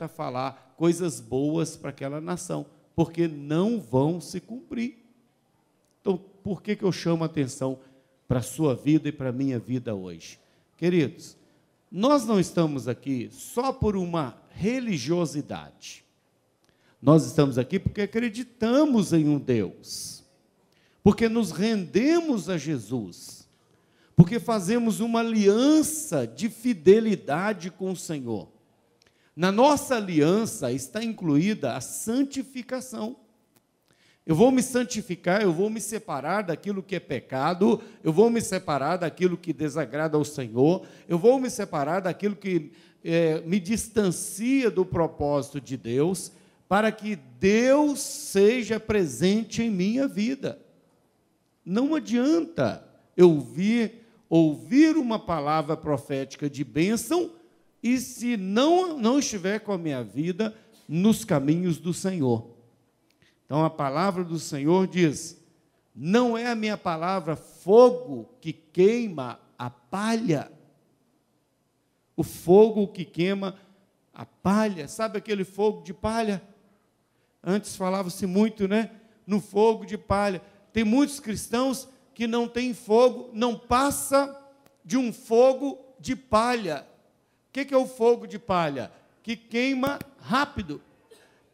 a falar coisas boas para aquela nação, porque não vão se cumprir. Então, por que eu chamo a atenção para a sua vida e para a minha vida hoje? Queridos, nós não estamos aqui só por uma religiosidade. Nós estamos aqui porque acreditamos em um Deus, porque nos rendemos a Jesus, porque fazemos uma aliança de fidelidade com o Senhor. Na nossa aliança está incluída a santificação. Eu vou me santificar, eu vou me separar daquilo que é pecado, eu vou me separar daquilo que desagrada ao Senhor, eu vou me separar daquilo que me distancia do propósito de Deus, para que Deus seja presente em minha vida. Não adianta eu ouvir uma palavra profética de bênção, e se não estiver com a minha vida nos caminhos do Senhor. Então, a palavra do Senhor diz: não é a minha palavra fogo que queima a palha. O fogo que queima a palha, sabe aquele fogo de palha? Antes falava-se muito, né? No fogo de palha. Tem muitos cristãos que não têm fogo, não passa de um fogo de palha. O que é o fogo de palha? Que queima rápido.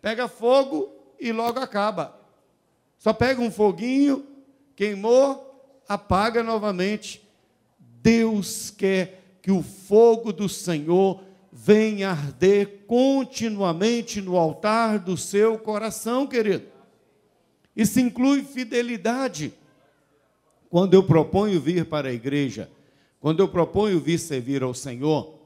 Pega fogo e logo acaba. Só pega um foguinho, queimou, apaga novamente. Deus quer que o fogo do Senhor venha arder continuamente no altar do seu coração, querido. Isso inclui fidelidade. Quando eu proponho vir para a igreja, quando eu proponho vir servir ao Senhor,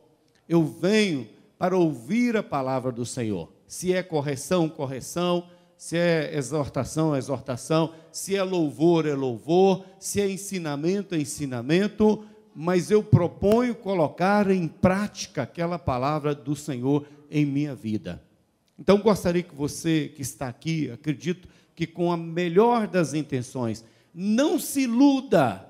eu venho para ouvir a palavra do Senhor. Se é correção, correção. Se é exortação, exortação. Se é louvor, é louvor. Se é ensinamento, é ensinamento. Mas eu proponho colocar em prática aquela palavra do Senhor em minha vida. Então, gostaria que você que está aqui, acredito que com a melhor das intenções, não se iluda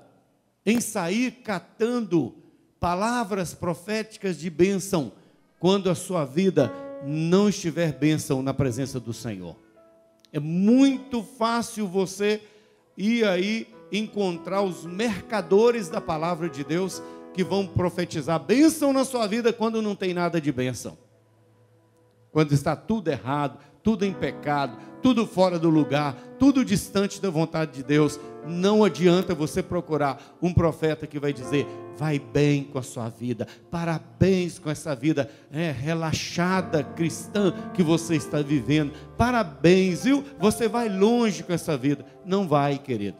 em sair catando palavras proféticas de bênção, quando a sua vida não estiver bênção na presença do Senhor. É muito fácil você ir aí encontrar os mercadores da palavra de Deus, que vão profetizar bênção na sua vida quando não tem nada de bênção. Quando está tudo errado, tudo em pecado, tudo fora do lugar, tudo distante da vontade de Deus. Não adianta você procurar um profeta que vai dizer: vai bem com a sua vida, parabéns com essa vida relaxada, cristã que você está vivendo, parabéns, viu? Você vai longe com essa vida. Não vai, querido.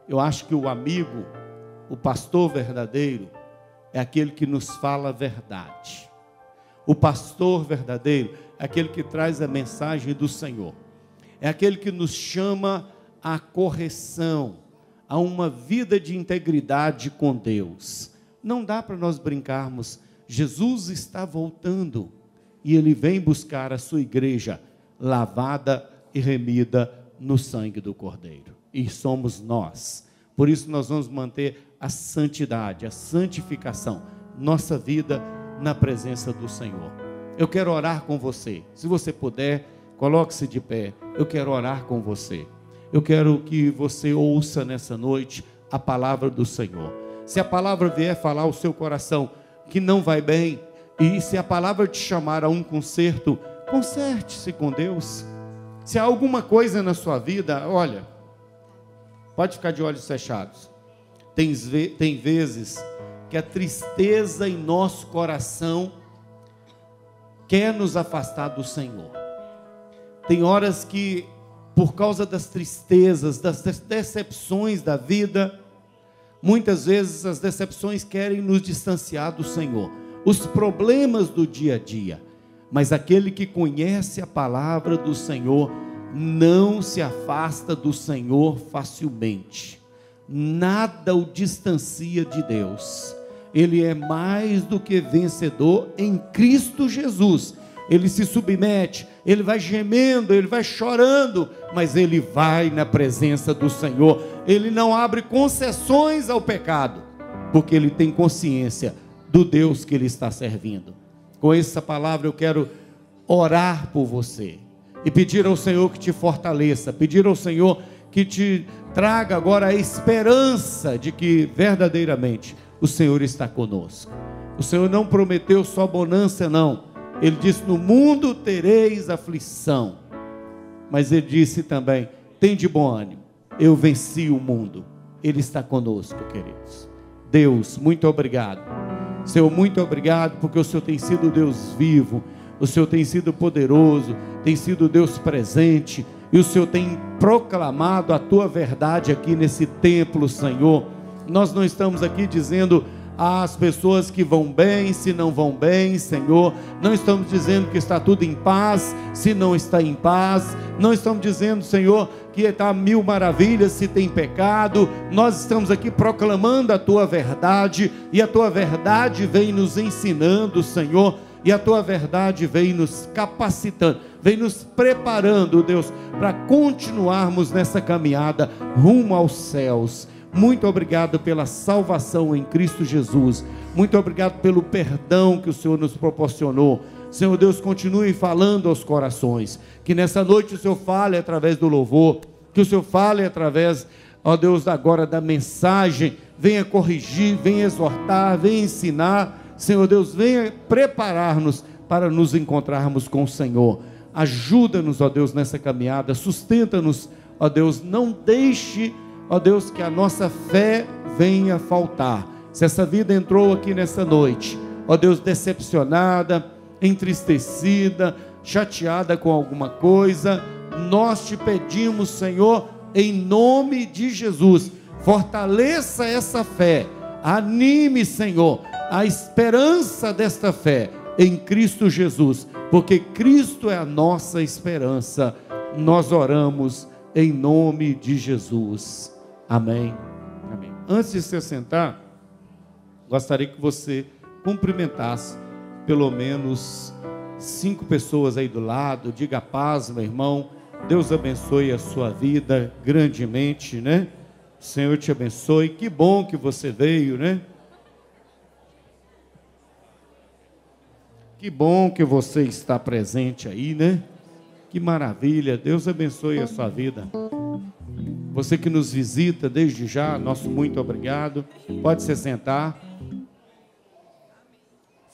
Eu acho que o amigo, o pastor verdadeiro, é aquele que nos fala a verdade. O pastor verdadeiro é aquele que traz a mensagem do Senhor. É aquele que nos chama à correção, a uma vida de integridade com Deus. Não dá para nós brincarmos. Jesus está voltando e Ele vem buscar a sua igreja lavada e remida no sangue do Cordeiro. E somos nós. Por isso nós vamos manter a santidade, a santificação, nossa vida na presença do Senhor. Eu quero orar com você. Se você puder, coloque-se de pé. Eu quero orar com você. Eu quero que você ouça nessa noite a palavra do Senhor. Se a palavra vier falar ao seu coração que não vai bem, e se a palavra te chamar a um conserto, conserte-se com Deus. Se há alguma coisa na sua vida, olha, pode ficar de olhos fechados. Tem vezes que a tristeza em nosso coração quer nos afastar do Senhor. Tem horas que, por causa das tristezas, das decepções da vida, muitas vezes as decepções querem nos distanciar do Senhor. Os problemas do dia a dia. Mas aquele que conhece a palavra do Senhor não se afasta do Senhor facilmente. Nada o distancia de Deus. Ele é mais do que vencedor em Cristo Jesus. Ele se submete, ele vai gemendo, ele vai chorando, mas ele vai na presença do Senhor. Ele não abre concessões ao pecado, porque ele tem consciência do Deus que ele está servindo. Com essa palavra eu quero orar por você e pedir ao Senhor que te fortaleça, pedir ao Senhor que te traga agora a esperança de que verdadeiramente o Senhor está conosco. O Senhor não prometeu só bonança, não. Ele disse: no mundo tereis aflição, mas Ele disse também: tem de bom ânimo, eu venci o mundo. Ele está conosco, queridos. Deus, muito obrigado. Senhor, muito obrigado, porque o Senhor tem sido Deus vivo, o Senhor tem sido poderoso, tem sido Deus presente, e o Senhor tem proclamado a tua verdade aqui nesse templo, Senhor. Nós não estamos aqui dizendo às pessoas que vão bem, se não vão bem, Senhor. Não estamos dizendo que está tudo em paz, se não está em paz. Não estamos dizendo, Senhor, que está mil maravilhas se tem pecado. Nós estamos aqui proclamando a tua verdade, e a tua verdade vem nos ensinando, Senhor, e a tua verdade vem nos capacitando, vem nos preparando, Deus, para continuarmos nessa caminhada rumo aos céus. Muito obrigado pela salvação em Cristo Jesus. Muito obrigado pelo perdão que o Senhor nos proporcionou. Senhor Deus, continue falando aos corações. Que nessa noite o Senhor fale através do louvor. Que o Senhor fale através, ó Deus, agora da mensagem. Venha corrigir, venha exortar, venha ensinar. Senhor Deus, venha preparar-nos para nos encontrarmos com o Senhor. Ajuda-nos, ó Deus, nessa caminhada. Sustenta-nos, ó Deus. Não deixe, ó Deus, que a nossa fé venha faltar. Se essa vida entrou aqui nessa noite, ó Deus, decepcionada, entristecida, chateada com alguma coisa, nós te pedimos, Senhor, em nome de Jesus, fortaleça essa fé, anime, Senhor, a esperança desta fé em Cristo Jesus, porque Cristo é a nossa esperança. Nós oramos em nome de Jesus. Amém. Amém. Antes de se sentar, gostaria que você cumprimentasse pelo menos 5 pessoas aí do lado. Diga paz, meu irmão. Deus abençoe a sua vida grandemente, né? O Senhor te abençoe. Que bom que você veio, né? Que bom que você está presente aí, né? Que maravilha. Deus abençoe a sua vida. Você que nos visita desde já, nosso muito obrigado. Pode se sentar.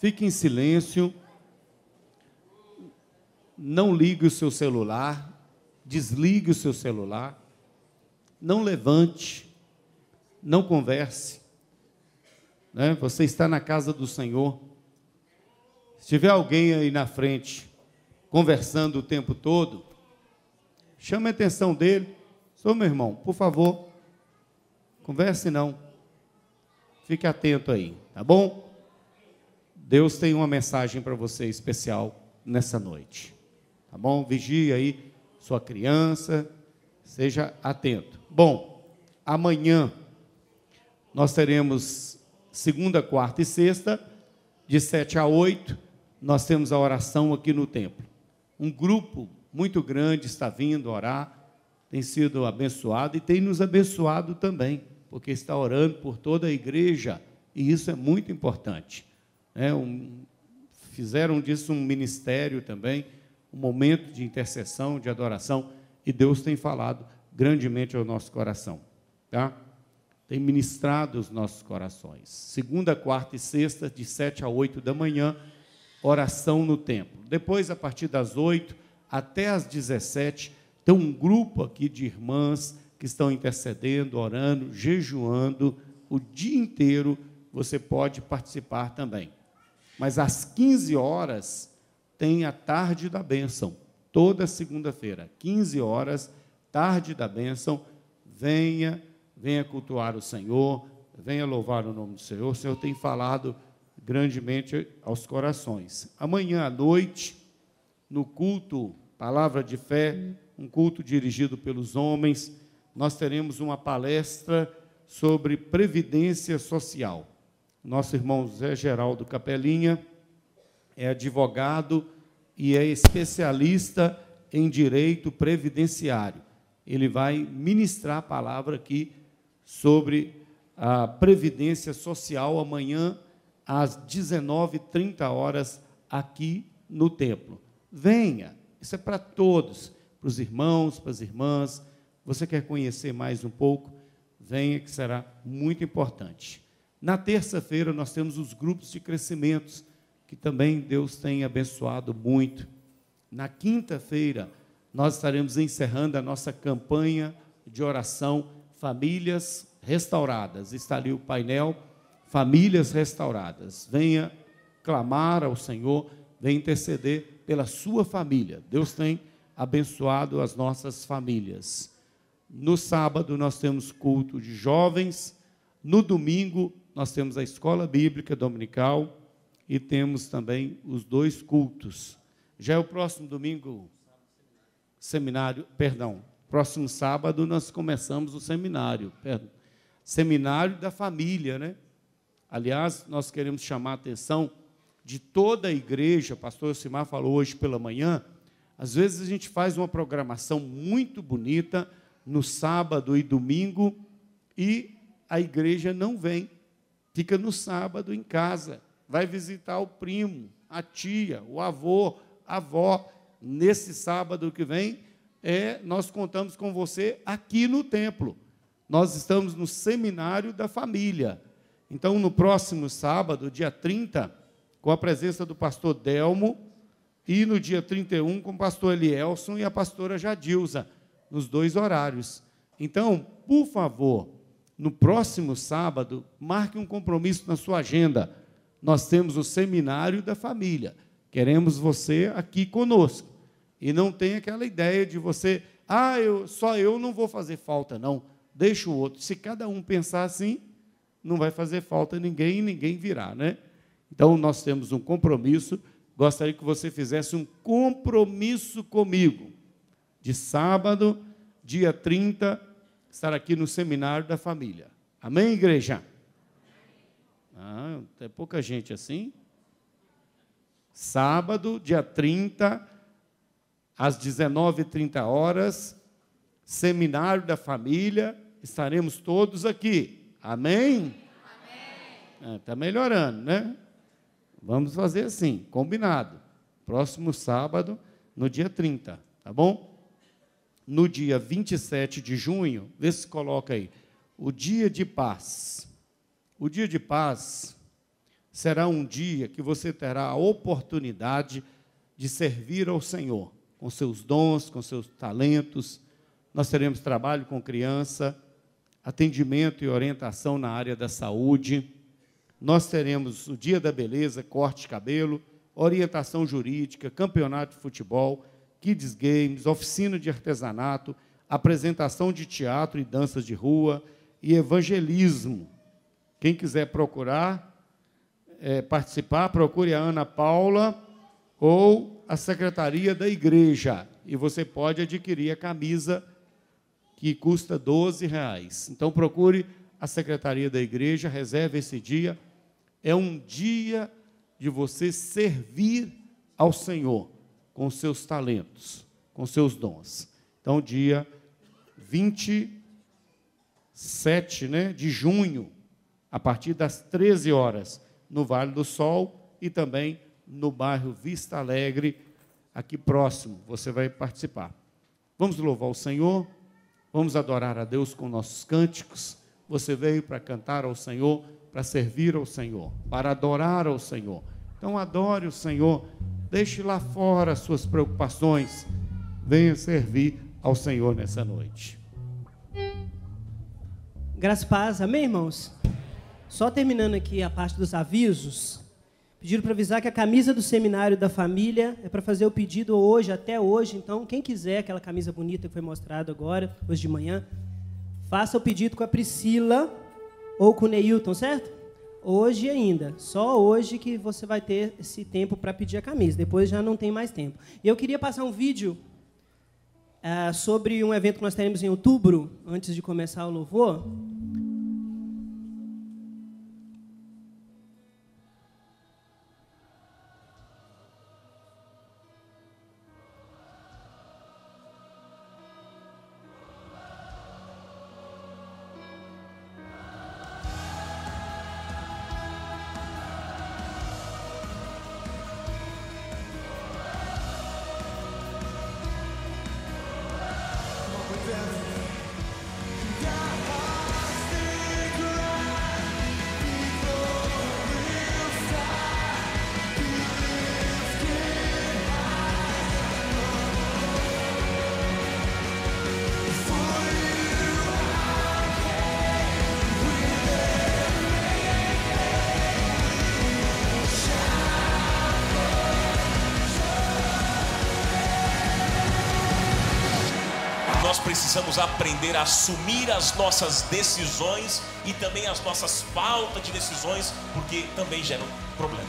Fique em silêncio. Não ligue o seu celular. Desligue o seu celular. Não levante. Não converse. Né? Você está na casa do Senhor. Se tiver alguém aí na frente conversando o tempo todo, chame a atenção dele. Sou meu irmão, por favor, converse não. Fique atento aí, tá bom? Deus tem uma mensagem para você especial nessa noite, tá bom? Vigie aí sua criança, seja atento. Bom, amanhã nós teremos segunda, quarta e sexta, de 7 a 8, nós temos a oração aqui no templo. Um grupo muito grande está vindo orar, tem sido abençoado e tem nos abençoado também, porque está orando por toda a igreja, e isso é muito importante. Fizeram disso um ministério também, um momento de intercessão, de adoração, e Deus tem falado grandemente ao nosso coração, tá? Tem ministrado os nossos corações. Segunda, quarta e sexta, de 7 a 8 da manhã, oração no templo. Depois, a partir das 8 até as 17, tem um grupo aqui de irmãs que estão intercedendo, orando, jejuando, o dia inteiro. Você pode participar também. Mas às 15 horas, tem a tarde da bênção, toda segunda-feira, 15 horas, tarde da bênção. Venha cultuar o Senhor, venha louvar o nome do Senhor. O Senhor tem falado grandemente aos corações. Amanhã à noite, no culto Palavra de Fé, um culto dirigido pelos homens, nós teremos uma palestra sobre previdência social. Nosso irmão Zé Geraldo Capelinha é advogado e é especialista em direito previdenciário. Ele vai ministrar a palavra aqui sobre a previdência social amanhã às 19h30 aqui no templo. venha. Isso é para todos, para os irmãos, para as irmãs. Você quer conhecer mais um pouco? Venha, que será muito importante. Na terça-feira, nós temos os grupos de crescimentos, que também Deus tem abençoado muito. Na quinta-feira, nós estaremos encerrando a nossa campanha de oração Famílias Restauradas. Está ali o painel, Famílias Restauradas. Venha clamar ao Senhor, venha interceder pela sua família. Deus tem abençoado as nossas famílias. No sábado, nós temos culto de jovens. No domingo, nós temos a escola bíblica dominical e temos também os 2 cultos. Já é o próximo domingo, próximo sábado nós começamos o seminário, seminário da família, né? Aliás, nós queremos chamar a atenção de toda a igreja. O pastor Simar falou hoje pela manhã, às vezes a gente faz uma programação muito bonita no sábado e domingo e a igreja não vem, fica no sábado em casa, vai visitar o primo, a tia, o avô, a avó. Nesse sábado que vem, nós contamos com você aqui no templo. Nós estamos no seminário da família. Então, no próximo sábado, dia 30, com a presença do pastor Delmo, e no dia 31, com o pastor Elielson e a pastora Jadilza, nos 2 horários. Então, por favor, no próximo sábado, marque um compromisso na sua agenda. Nós temos o seminário da família. Queremos você aqui conosco. E não tem aquela ideia de você, só eu não vou fazer falta, não. Deixa o outro. Se cada um pensar assim, não vai fazer falta ninguém e ninguém virá, né? Então, nós temos um compromisso. Gostaria que você fizesse um compromisso comigo. De sábado, dia 30, estar aqui no seminário da família. Amém, igreja? Tem pouca gente assim. Sábado, dia 30, às 19h30, seminário da família, estaremos todos aqui. Amém? Amém. Está melhorando, né? Vamos fazer assim, combinado. Próximo sábado, no dia 30, tá bom? No dia 27 de junho, vê se coloca aí, o dia de paz. O dia de paz será um dia que você terá a oportunidade de servir ao Senhor, com seus dons, com seus talentos. Nós teremos trabalho com criança, atendimento e orientação na área da saúde. Nós teremos o dia da beleza, corte de cabelo, orientação jurídica, campeonato de futebol, kids games, oficina de artesanato, apresentação de teatro e danças de rua e evangelismo. Quem quiser participar, procure a Ana Paula ou a secretaria da igreja, e você pode adquirir a camisa que custa R$12. Então, procure a secretaria da igreja, reserve esse dia. É um dia de você servir ao Senhor com seus talentos, com seus dons. Então, dia 27, de junho, a partir das 13 horas, no Vale do Sol e também no bairro Vista Alegre, aqui próximo, você vai participar. Vamos louvar o Senhor, vamos adorar a Deus com nossos cânticos. Você veio para cantar ao Senhor, para servir ao Senhor, para adorar ao Senhor. Então, adore o Senhor, deixe lá fora as suas preocupações, venha servir ao Senhor nessa noite. Graça e paz, amém, irmãos? Só terminando aqui a parte dos avisos, pediram para avisar que a camisa do seminário da família é para fazer o pedido hoje, até hoje. Então, quem quiser aquela camisa bonita que foi mostrada agora, hoje de manhã, faça o pedido com a Priscila ou com o Neilton, certo? Hoje ainda, só hoje que você vai ter esse tempo para pedir a camisa, depois já não tem mais tempo. E eu queria passar um vídeo sobre um evento que nós teremos em outubro, antes de começar o louvor. nós precisamos aprender a assumir as nossas decisões e também as nossas faltas de decisões, porque também geram problemas.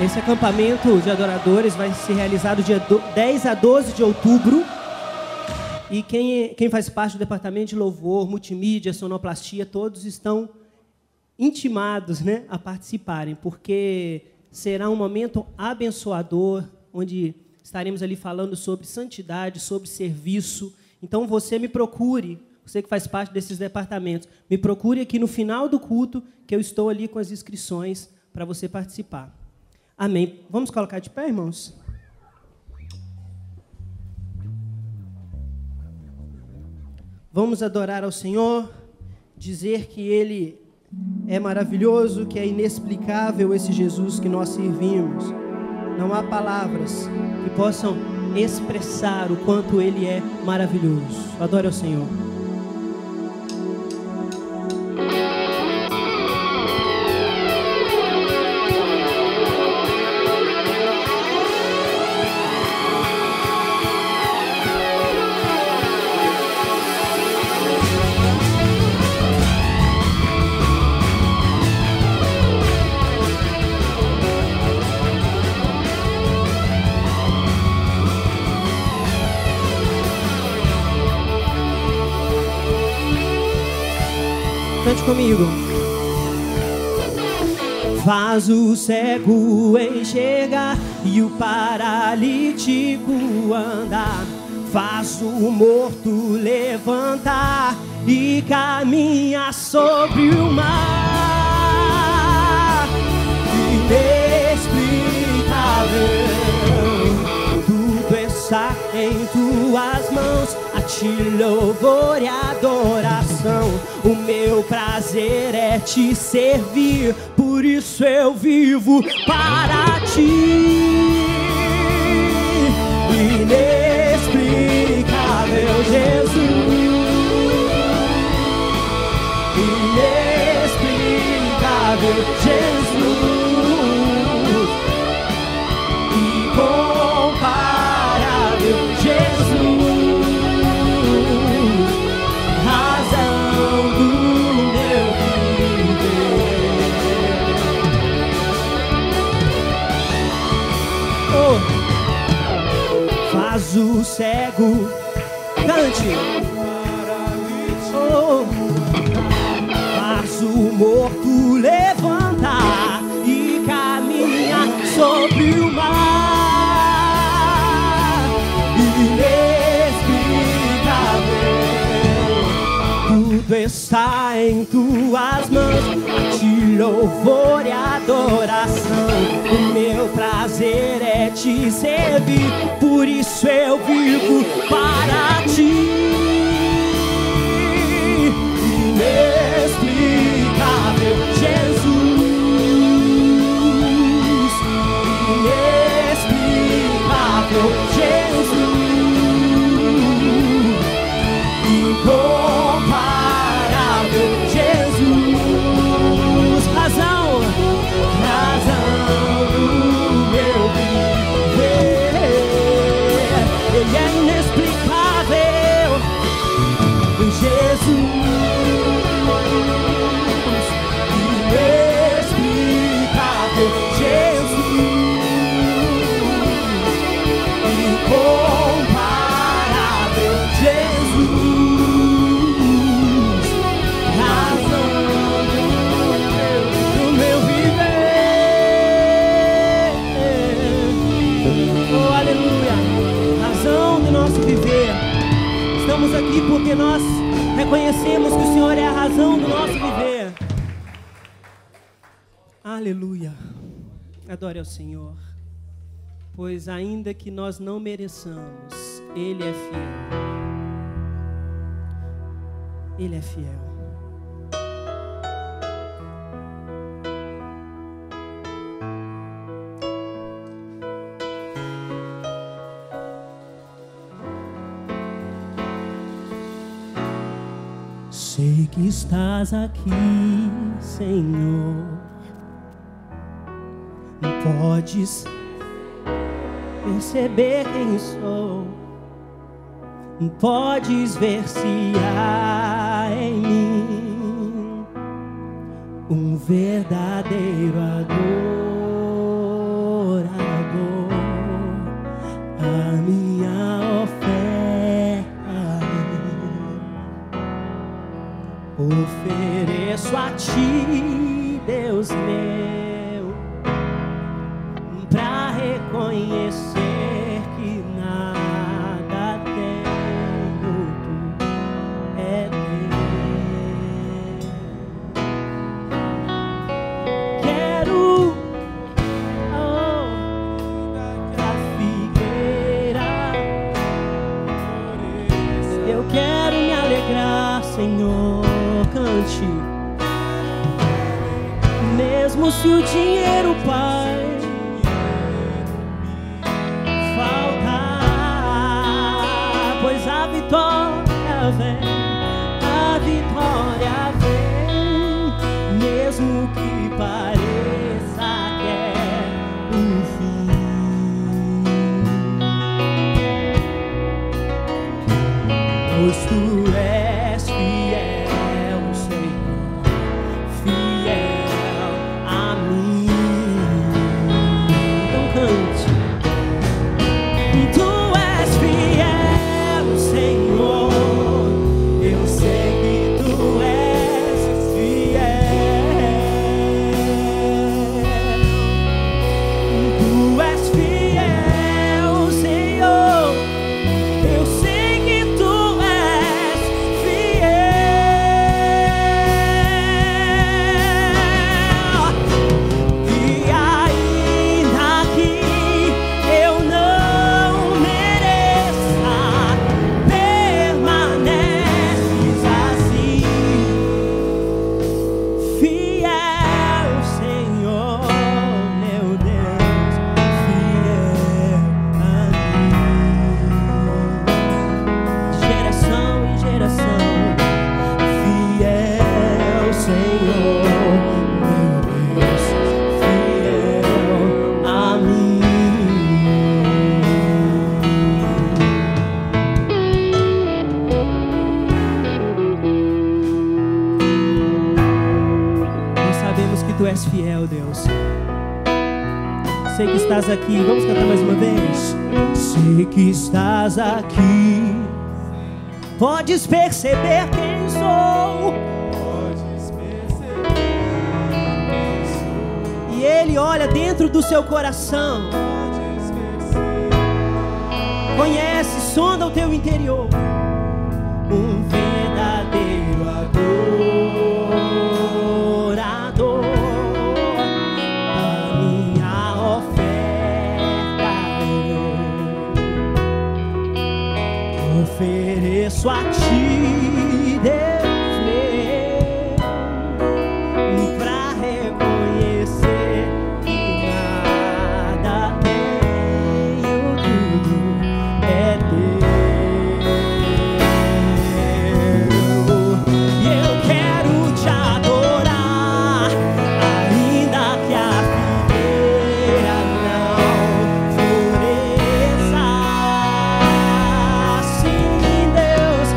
Esse acampamento de adoradores vai ser realizado dia 10 a 12 de outubro. E quem faz parte do departamento de louvor, multimídia, sonoplastia, todos estão intimados, né, a participarem, porque será um momento abençoador, onde estaremos ali falando sobre santidade, sobre serviço. Então você me procure, você que faz parte desses departamentos, me procure aqui no final do culto, que eu estou ali com as inscrições para você participar. Amém. Vamos colocar de pé, irmãos? Vamos adorar ao Senhor, dizer que Ele é maravilhoso, que é inexplicável esse Jesus que nós servimos. Não há palavras que possam expressar o quanto Ele é maravilhoso. Adore ao Senhor. Cante comigo. Faz o cego enxergar e o paralítico andar. Faz o morto levantar e caminha sobre o mar. Inexplicável, tudo está em tuas mãos. A ti louvor e adoração. O meu prazer é te servir, por isso eu vivo para ti. Inexplicável Jesus, inexplicável Jesus, incomparável Jesus. Faz o cego, cante, oh, faz o morto levantar e caminha sobre o mar. Inexplicável, tudo está em tuas mãos. A ti louvor e adoração. O meu prazer é te servir, por isso eu vivo para ti. Inexplicável Jesus, inexplicável Jesus, incomparável Jesus, razão do meu viver. Ele é inexplicável, Jesus, inexplicável Jesus, incomparável Jesus, razão do meu viver. Oh, aleluia, razão do nosso viver. Estamos aqui porque nós reconhecemos que o Senhor é a razão do nosso viver. Aleluia. Adore ao Senhor. Pois ainda que nós não mereçamos, Ele é fiel. Ele é fiel. Sei que estás aqui, Senhor. Podes perceber quem sou. Podes ver se há em mim um verdadeiro adorador. A minha oferta ofereço a ti, Deus meu, pra reconhecer que nada tenho, tudo é teu. Quero da figueira, eu quero me alegrar, Senhor, cante. Mesmo se o dinheiro, Pai, faltar, pois a vitória vem, a vitória vem, mesmo que pareça que é o fim, pois tu és fiel, Senhor, fiel a mim. Então cante. Tu és fiel, Senhor, eu sei que tu és fiel. Tu és fiel, Senhor, eu sei que tu és fiel. E ainda que eu não mereça, permaneces assim, fiel, Senhor, meu Deus, fiel a mim, geração em geração, fiel, Senhor, meu Deus, fiel a mim. Nós sabemos que tu és fiel, Deus. Sei que estás aqui. Vamos cantar mais uma vez? Sei que estás aqui. Podes perceber quem sou. E Ele olha dentro do seu coração. Conhece, sonda o teu interior. Um verdadeiro adorador. A minha oferta eu ofereço a ti, Deus meu, pra reconhecer que nada tenho, tudo é teu. E eu quero te adorar, ainda que a figueira não floresça. Sim, Deus,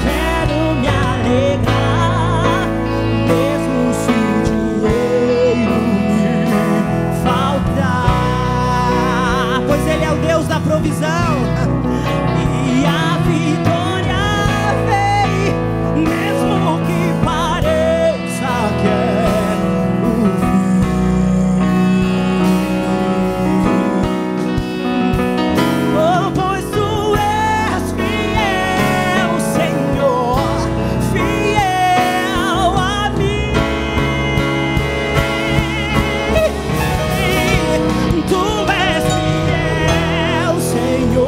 quero me alegrar, mesmo se o dinheiro me faltar, pois Ele é o Deus da provisão. E a vitória vem, mesmo que pareça que é o fim. Oh, pois tu és fiel, Senhor, fiel a mim. Tu és fiel, Senhor.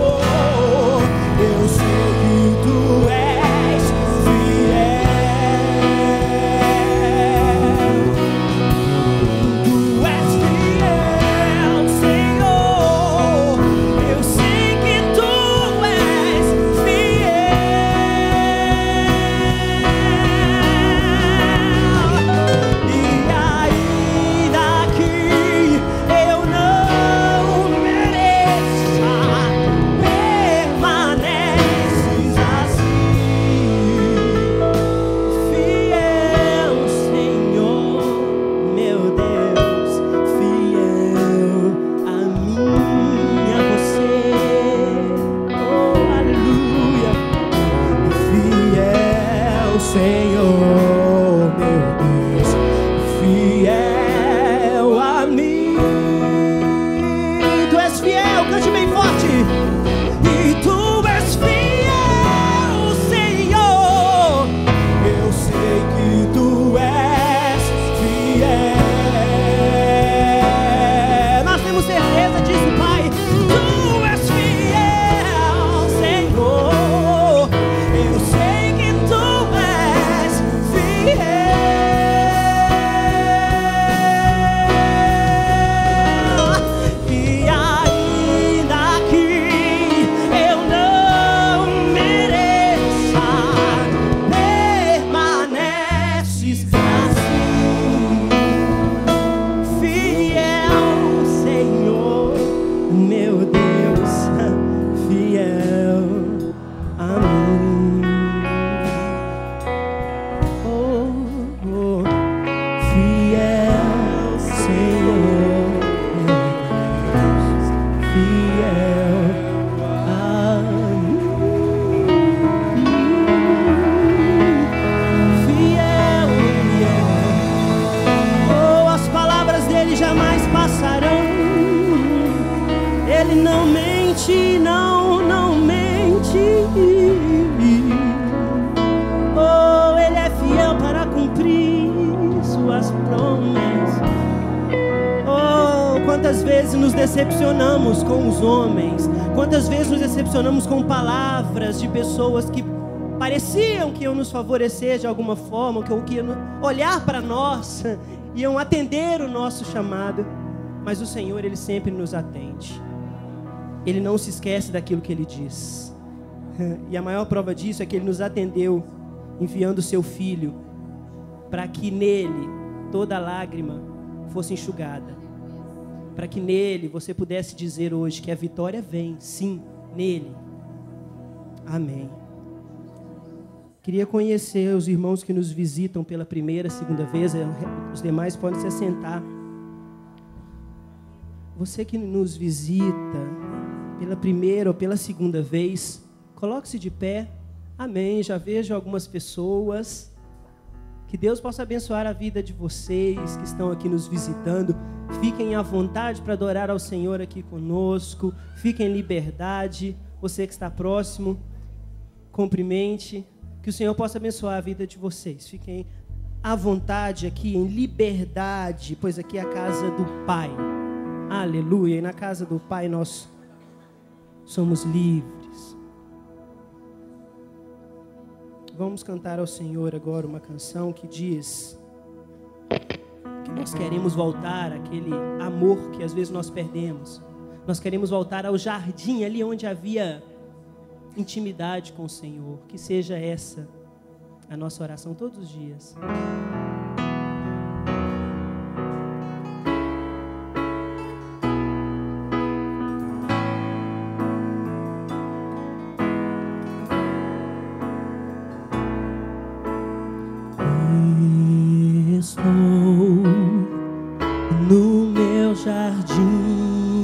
mente, não mente. Oh, Ele é fiel para cumprir suas promessas. Oh, quantas vezes nos decepcionamos com os homens, quantas vezes nos decepcionamos com palavras de pessoas que pareciam que iam nos favorecer de alguma forma, que iam olhar para nós, iam atender o nosso chamado, mas o Senhor, Ele sempre nos atende. Ele não se esquece daquilo que Ele diz. E a maior prova disso é que Ele nos atendeu enviando o Seu Filho para que nele toda lágrima fosse enxugada, para que nele você pudesse dizer hoje que a vitória vem, sim, nele. Amém. Queria conhecer os irmãos que nos visitam pela primeira, segunda vez. Os demais podem se assentar. Você que nos visita pela primeira ou pela segunda vez, coloque-se de pé. Amém. Já vejo algumas pessoas. Que Deus possa abençoar a vida de vocês que estão aqui nos visitando. Fiquem à vontade para adorar ao Senhor aqui conosco. Fiquem em liberdade. Você que está próximo, cumprimente. Que o Senhor possa abençoar a vida de vocês. Fiquem à vontade aqui, em liberdade, pois aqui é a casa do Pai. Aleluia. E na casa do Pai nós somos livres. Vamos cantar ao Senhor agora uma canção que diz que nós queremos voltar àquele amor que às vezes nós perdemos. Nós queremos voltar ao jardim, ali onde havia intimidade com o Senhor. Que seja essa a nossa oração todos os dias. Estou no meu jardim,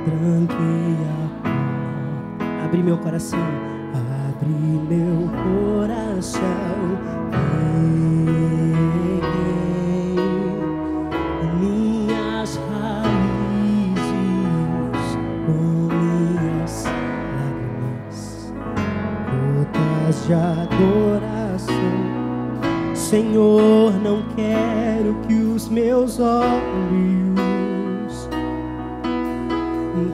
tranquei a porta, abri meu coração, abri meu coração, peguei minhas raízes com minhas lágrimas, gotas de adoração. Senhor, não quero que os meus olhos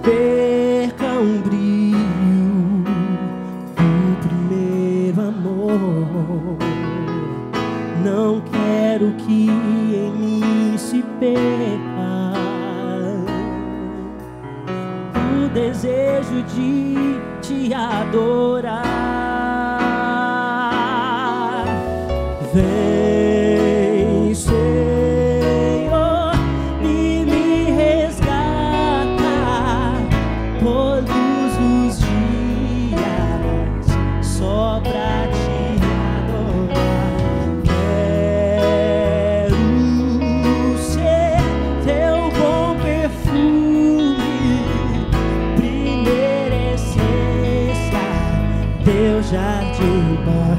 percam o brilho do primeiro amor. Não quero que em mim se perca o desejo de te adorar. Vem, Senhor, e me resgata todos os dias, só pra te adorar. Quero ser teu bom perfume, primeira essência, teu jardim particular.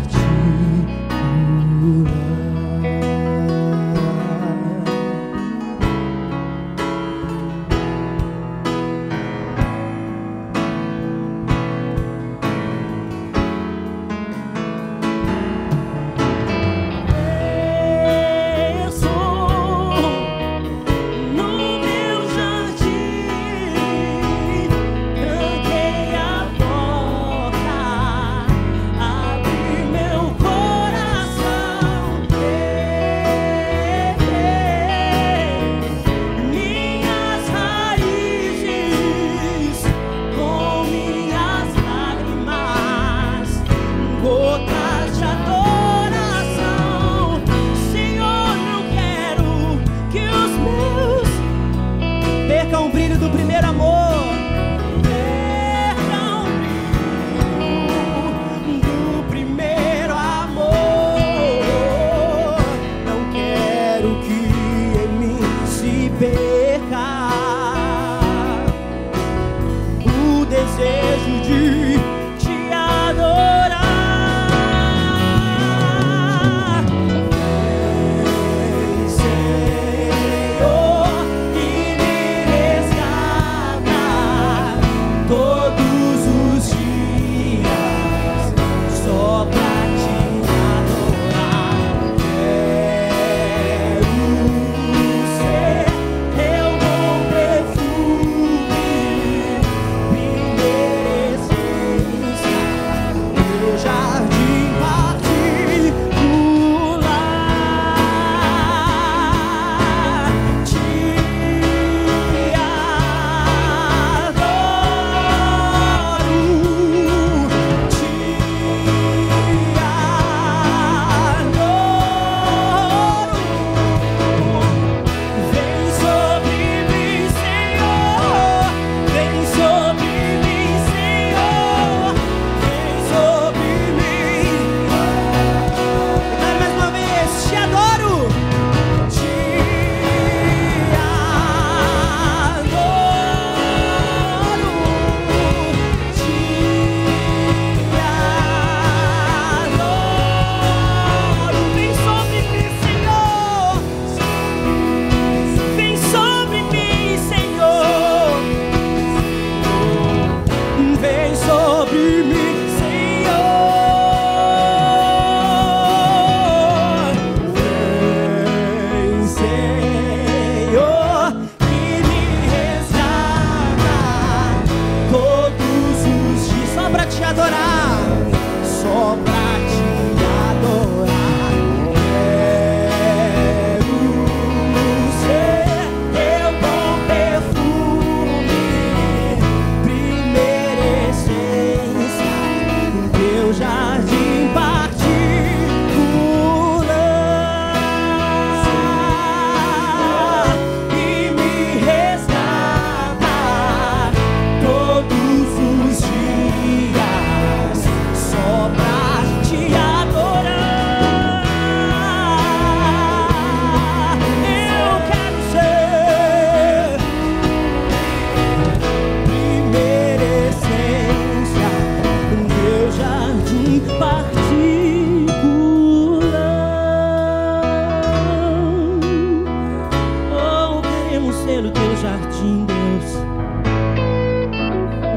no teu jardim, Deus,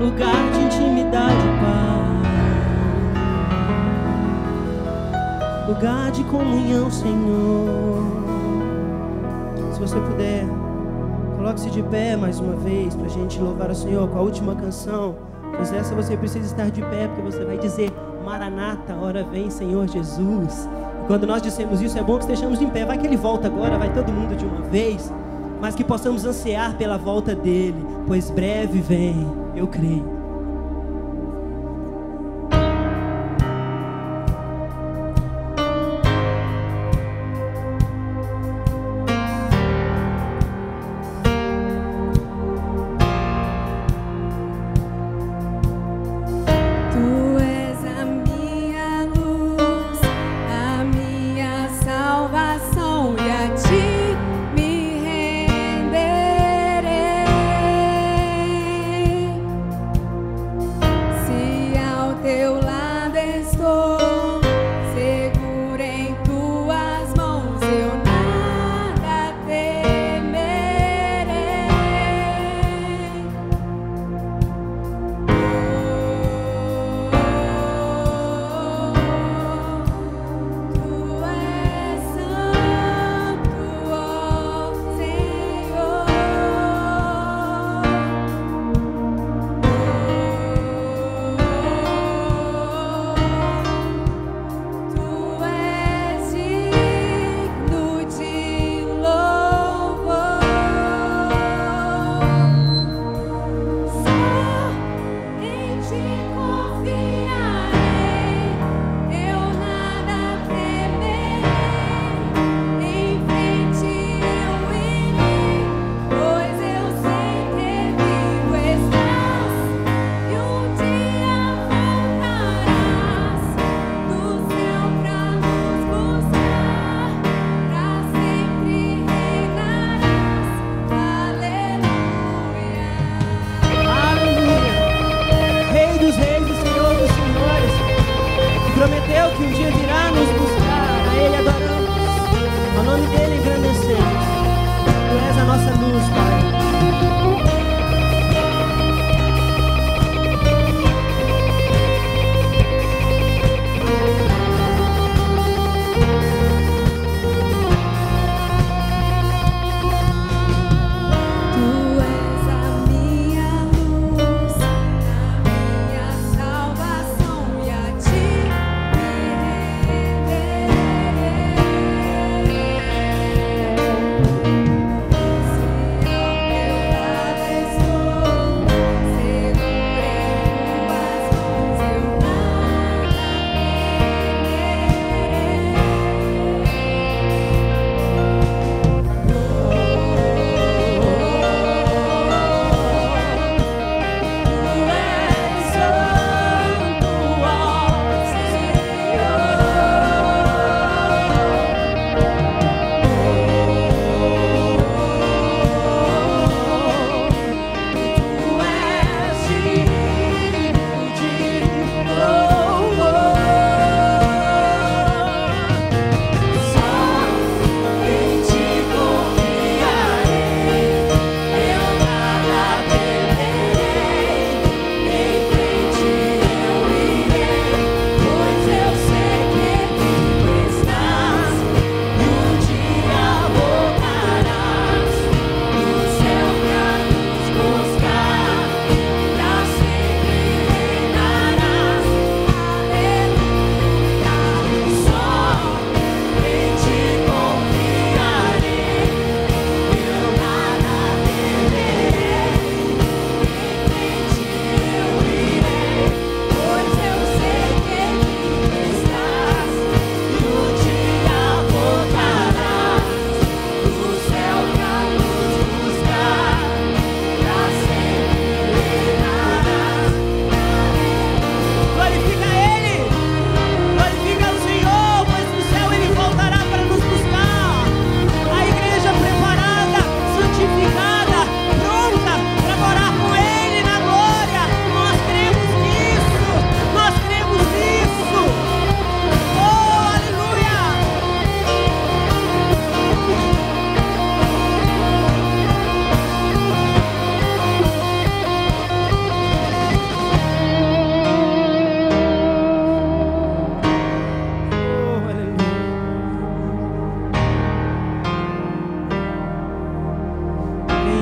lugar de intimidade, Pai, lugar de comunhão, Senhor. Se você puder, coloque-se de pé mais uma vez para a gente louvar o Senhor com a última canção. Pois essa você precisa estar de pé, porque você vai dizer: Maranata, ora vem, Senhor Jesus. E quando nós dissemos isso, é bom que estejamos em pé. Vai que Ele volta agora, vai todo mundo de uma vez, mas que possamos ansiar pela volta dEle, pois breve vem, eu creio.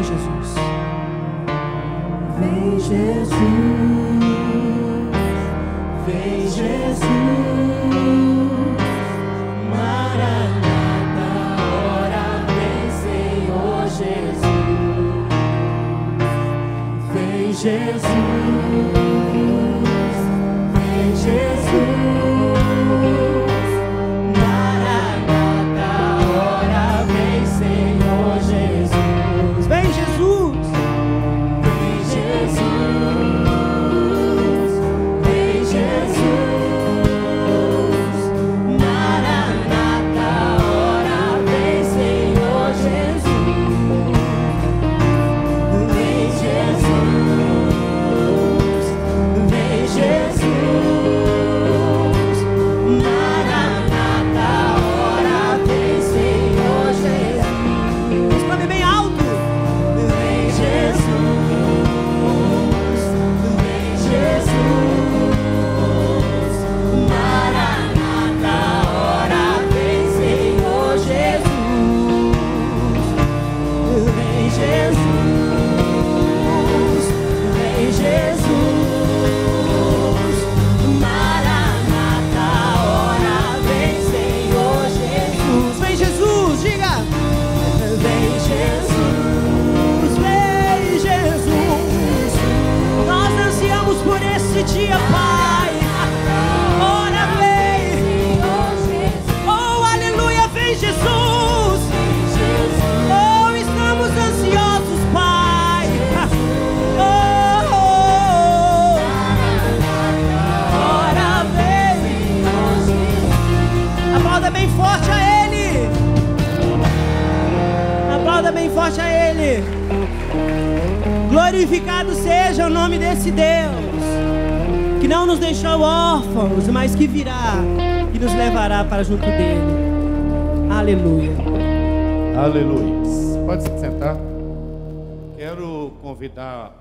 Jesus. Vem Jesus, vem Jesus, Maranata, ora vem Senhor Jesus, vem Jesus, vem Jesus, Maranata, ora vem Senhor Jesus, Vem, Jesus! Exclame bem alto! Vem, Jesus! Diga! Vem, Jesus! Nós ansiamos por esse dia, Pai! Ora, vem! Oh, aleluia! Vem, Jesus! Oh, estamos ansiosos, Pai! Oh, ora, vem! Aplauda bem forte a Ele! Aplauda bem forte a Ele! Glorificado seja o nome desse Deus, que não nos deixou órfãos, mas que virá e nos levará para junto dele. Aleluia. Aleluia. Pode se sentar. Quero convidar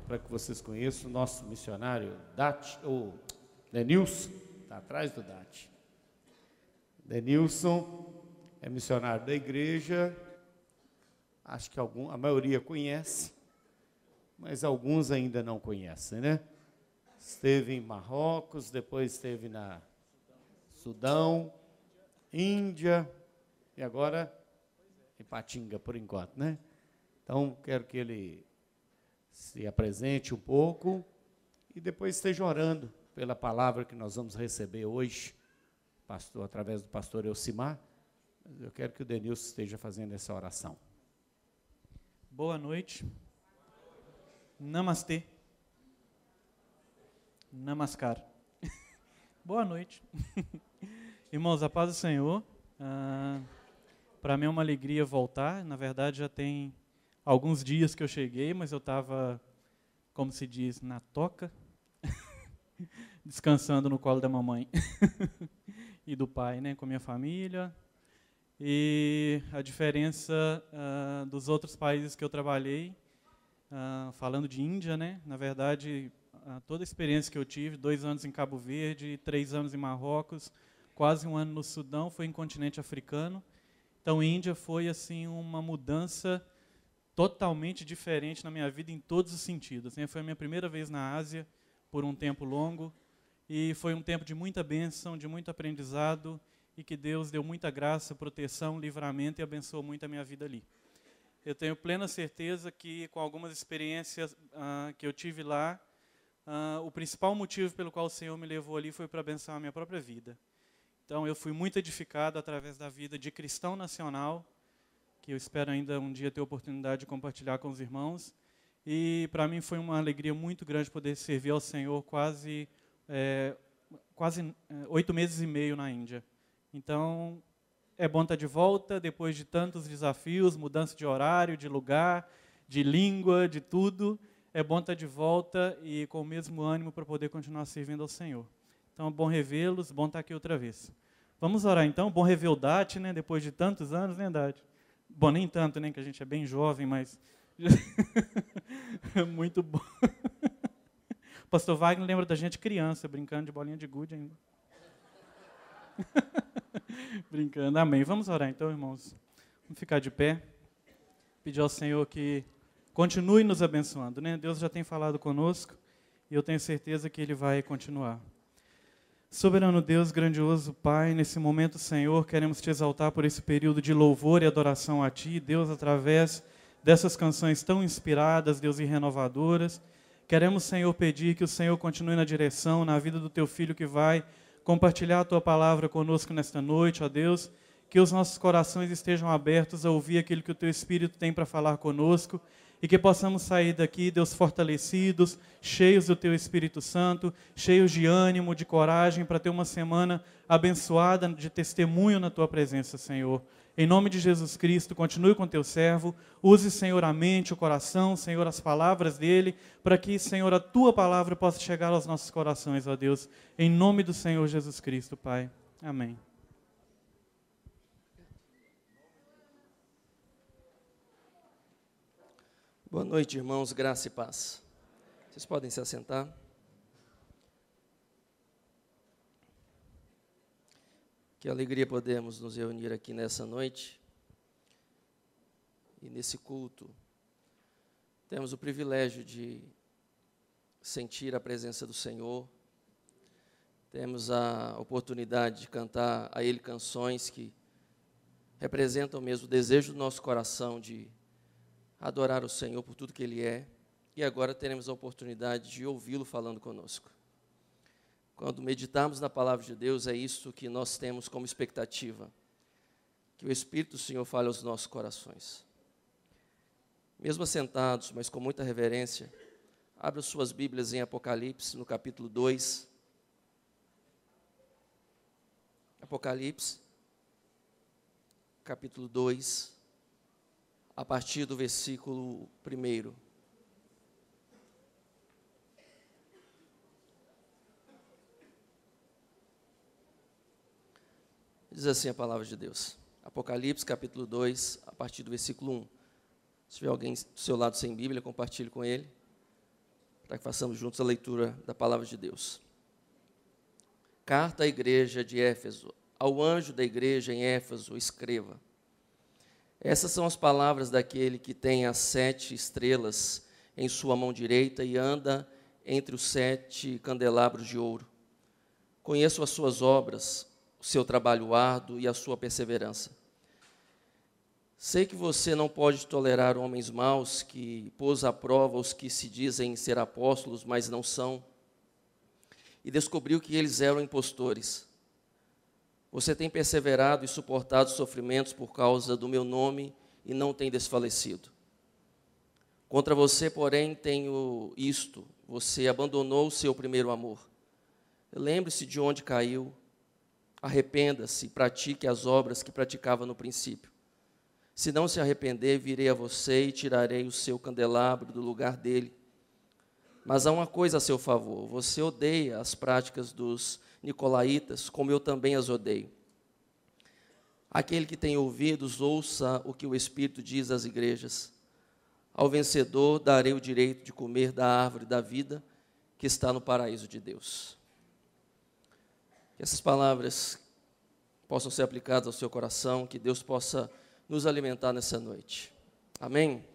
para que vocês conheçam o nosso missionário Dati, ou Denilson, está atrás do Dati. Denilson é missionário da igreja, acho que a maioria conhece, mas alguns ainda não conhecem, né? Esteve em Marrocos, depois esteve na Sudão, Índia e agora em Patinga, por enquanto, né? Então, quero que ele se apresente um pouco e depois esteja orando pela palavra que nós vamos receber hoje, através do pastor Elcimar. Eu quero que o Denilson esteja fazendo essa oração. Boa noite. Namastê. Namaskar. Boa noite. Irmãos, a paz do Senhor. Para mim é uma alegria voltar. Na verdade, já tem alguns dias que eu cheguei, mas eu estava, como se diz, na toca, descansando no colo da mamãe e do pai, né, com a minha família. E a diferença dos outros países que eu trabalhei, falando de Índia, né, na verdade, toda a experiência que eu tive, 2 anos em Cabo Verde, 3 anos em Marrocos, quase 1 ano no Sudão, foi em continente africano. Então, Índia foi assim uma mudança totalmente diferente na minha vida em todos os sentidos, né? Foi a minha primeira vez na Ásia por um tempo longo e foi um tempo de muita bênção, de muito aprendizado e que Deus deu muita graça, proteção, livramento e abençoou muito a minha vida ali. Eu tenho plena certeza que com algumas experiências que eu tive lá, o principal motivo pelo qual o Senhor me levou ali foi para abençoar a minha própria vida. Então, eu fui muito edificado através da vida de cristão nacional, que eu espero ainda um dia ter a oportunidade de compartilhar com os irmãos. E, para mim, foi uma alegria muito grande poder servir ao Senhor quase 8 meses e meio na Índia. Então, é bom estar de volta, depois de tantos desafios, mudança de horário, de lugar, de língua, de tudo. É bom estar de volta e com o mesmo ânimo para poder continuar servindo ao Senhor. Então, é bom revê-los, bom estar aqui outra vez. Vamos orar então, bom rever o Dati, né, depois de tantos anos, né, Dati? Bom, nem tanto, né, que a gente é bem jovem, mas muito bom. O pastor Wagner lembra da gente criança, brincando de bolinha de gude ainda. Brincando, amém. Vamos orar então, irmãos. Vamos ficar de pé. Pedir ao Senhor que continue nos abençoando, né? Deus já tem falado conosco e eu tenho certeza que Ele vai continuar. Soberano Deus, grandioso Pai, nesse momento, Senhor, queremos Te exaltar por esse período de louvor e adoração a Ti, Deus, através dessas canções tão inspiradas, Deus, e renovadoras. Queremos, Senhor, pedir que o Senhor continue na direção, na vida do Teu Filho que vai compartilhar a Tua palavra conosco nesta noite, ó Deus, que os nossos corações estejam abertos a ouvir aquilo que o Teu Espírito tem para falar conosco, e que possamos sair daqui, Deus, fortalecidos, cheios do Teu Espírito Santo, cheios de ânimo, de coragem, para ter uma semana abençoada de testemunho na Tua presença, Senhor. Em nome de Jesus Cristo, continue com Teu servo, use, Senhor, a mente, o coração, Senhor, as palavras dEle, para que, Senhor, a Tua palavra possa chegar aos nossos corações, ó Deus. Em nome do Senhor Jesus Cristo, Pai. Amém. Boa noite, irmãos, graça e paz. Vocês podem se assentar. Que alegria podemos nos reunir aqui nessa noite. E nesse culto, temos o privilégio de sentir a presença do Senhor. Temos a oportunidade de cantar a Ele canções que representam mesmo o desejo do nosso coração de adorar o Senhor por tudo que Ele é, e agora teremos a oportunidade de ouvi-lo falando conosco. Quando meditarmos na palavra de Deus, é isso que nós temos como expectativa, que o Espírito do Senhor fale aos nossos corações. Mesmo assentados, mas com muita reverência, abra suas Bíblias em Apocalipse, no capítulo 2. Apocalipse, capítulo 2. A partir do versículo 1. Diz assim a palavra de Deus. Apocalipse, capítulo 2, a partir do versículo 1. Se tiver alguém do seu lado sem Bíblia, compartilhe com ele, para que façamos juntos a leitura da palavra de Deus. Carta à igreja de Éfeso. Ao anjo da igreja em Éfeso, escreva. Essas são as palavras daquele que tem as 7 estrelas em sua mão direita e anda entre os 7 candelabros de ouro. Conheço as suas obras, o seu trabalho árduo e a sua perseverança. Sei que você não pode tolerar homens maus que pôs à prova os que se dizem ser apóstolos, mas não são, e descobriu que eles eram impostores. Você tem perseverado e suportado sofrimentos por causa do meu nome e não tem desfalecido. Contra você, porém, tenho isto: você abandonou o seu primeiro amor. Lembre-se de onde caiu, arrependa-se e pratique as obras que praticava no princípio. Se não se arrepender, virei a você e tirarei o seu candelabro do lugar dele. Mas há uma coisa a seu favor: você odeia as práticas dos nicolaítas, como eu também as odeio. Aquele que tem ouvidos, ouça o que o Espírito diz às igrejas. Ao vencedor darei o direito de comer da árvore da vida que está no paraíso de Deus. Que essas palavras possam ser aplicadas ao seu coração, que Deus possa nos alimentar nessa noite. Amém?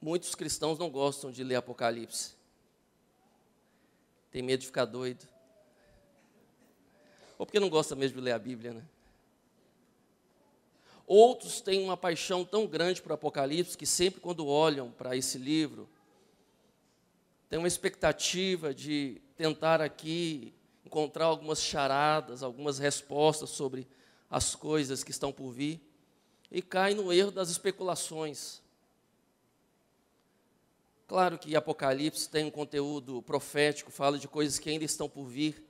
Muitos cristãos não gostam de ler Apocalipse. Tem medo de ficar doido. Ou porque não gosta mesmo de ler a Bíblia, né? Outros têm uma paixão tão grande por Apocalipse que sempre quando olham para esse livro, têm uma expectativa de tentar aqui encontrar algumas charadas, algumas respostas sobre as coisas que estão por vir, e caem no erro das especulações. Claro que Apocalipse tem um conteúdo profético, fala de coisas que ainda estão por vir,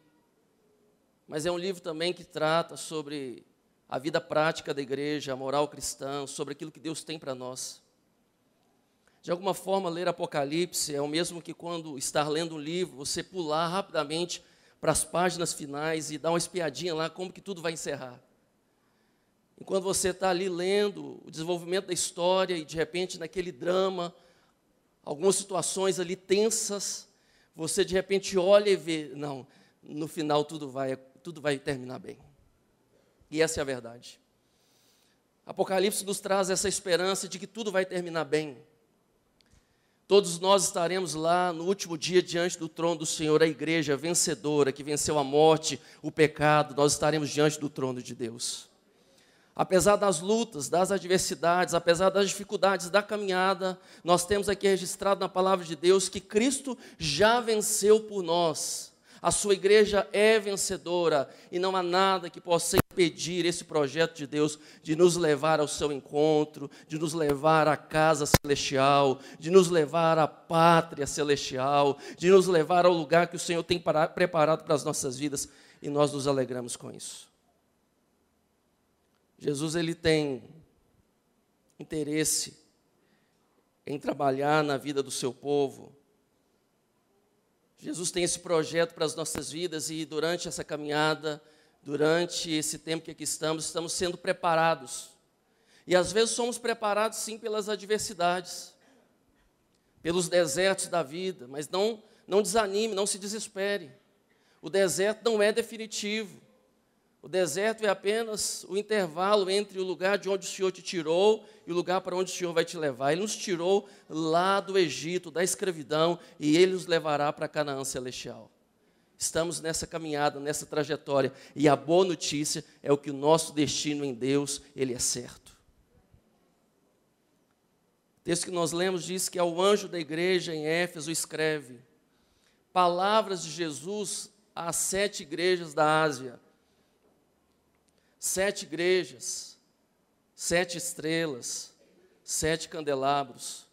mas é um livro também que trata sobre a vida prática da igreja, a moral cristã, sobre aquilo que Deus tem para nós. De alguma forma, ler Apocalipse é o mesmo que quando estar lendo um livro, você pular rapidamente para as páginas finais e dar uma espiadinha lá, como que tudo vai encerrar. Enquanto você está ali lendo o desenvolvimento da história e, de repente, naquele drama, algumas situações ali tensas, você de repente olha e vê, não, no final tudo vai terminar bem. E essa é a verdade. Apocalipse nos traz essa esperança de que tudo vai terminar bem. Todos nós estaremos lá no último dia diante do trono do Senhor, a igreja vencedora, que venceu a morte, o pecado, nós estaremos diante do trono de Deus. Apesar das lutas, das adversidades, apesar das dificuldades da caminhada, nós temos aqui registrado na palavra de Deus que Cristo já venceu por nós. A sua igreja é vencedora e não há nada que possa impedir esse projeto de Deus de nos levar ao seu encontro, de nos levar à casa celestial, de nos levar à pátria celestial, de nos levar ao lugar que o Senhor tem preparado para as nossas vidas, e nós nos alegramos com isso. Jesus, ele tem interesse em trabalhar na vida do seu povo. Jesus tem esse projeto para as nossas vidas e durante essa caminhada, durante esse tempo que aqui estamos sendo preparados. E às vezes somos preparados sim pelas adversidades, pelos desertos da vida, mas não desanime, não se desespere. O deserto não é definitivo. O deserto é apenas o intervalo entre o lugar de onde o Senhor te tirou e o lugar para onde o Senhor vai te levar. Ele nos tirou lá do Egito, da escravidão, e Ele nos levará para Canaã celestial. Estamos nessa caminhada, nessa trajetória, e a boa notícia é o que o nosso destino em Deus, ele é certo. O texto que nós lemos diz que ao anjo da igreja em Éfeso escreve: palavras de Jesus às 7 igrejas da Ásia. 7 igrejas, 7 estrelas, 7 candelabros.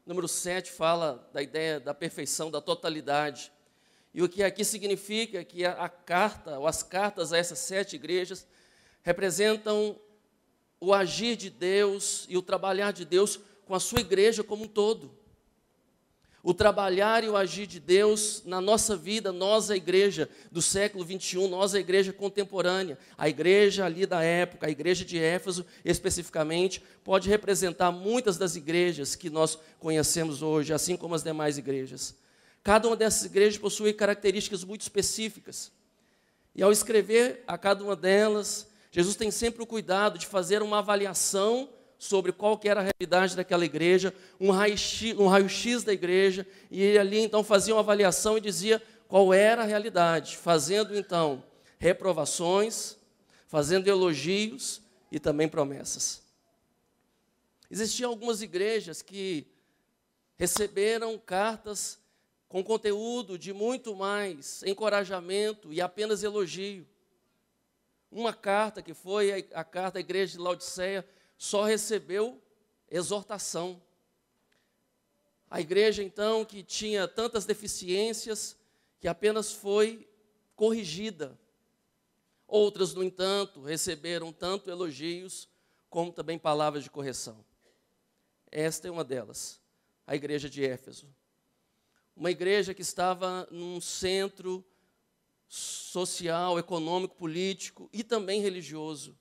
Número 7 fala da ideia da perfeição, da totalidade. E o que aqui significa é que a carta, ou as cartas a essas 7 igrejas, representam o agir de Deus e o trabalhar de Deus com a sua igreja como um todo. O trabalhar e o agir de Deus na nossa vida, nós a igreja do século 21, nós a igreja contemporânea, a igreja ali da época, a igreja de Éfeso especificamente, pode representar muitas das igrejas que nós conhecemos hoje, assim como as demais igrejas. Cada uma dessas igrejas possui características muito específicas. E ao escrever a cada uma delas, Jesus tem sempre o cuidado de fazer uma avaliação sobre qual que era a realidade daquela igreja, um raio-x da igreja, e ele ali então fazia uma avaliação e dizia qual era a realidade, fazendo então reprovações, fazendo elogios e também promessas. Existiam algumas igrejas que receberam cartas com conteúdo de muito mais encorajamento e apenas elogio. Uma carta que foi a carta da igreja de Laodiceia só recebeu exortação. A igreja, então, que tinha tantas deficiências, que apenas foi corrigida. Outras, no entanto, receberam tanto elogios, como também palavras de correção. Esta é uma delas, a igreja de Éfeso. Uma igreja que estava num centro social, econômico, político e também religioso.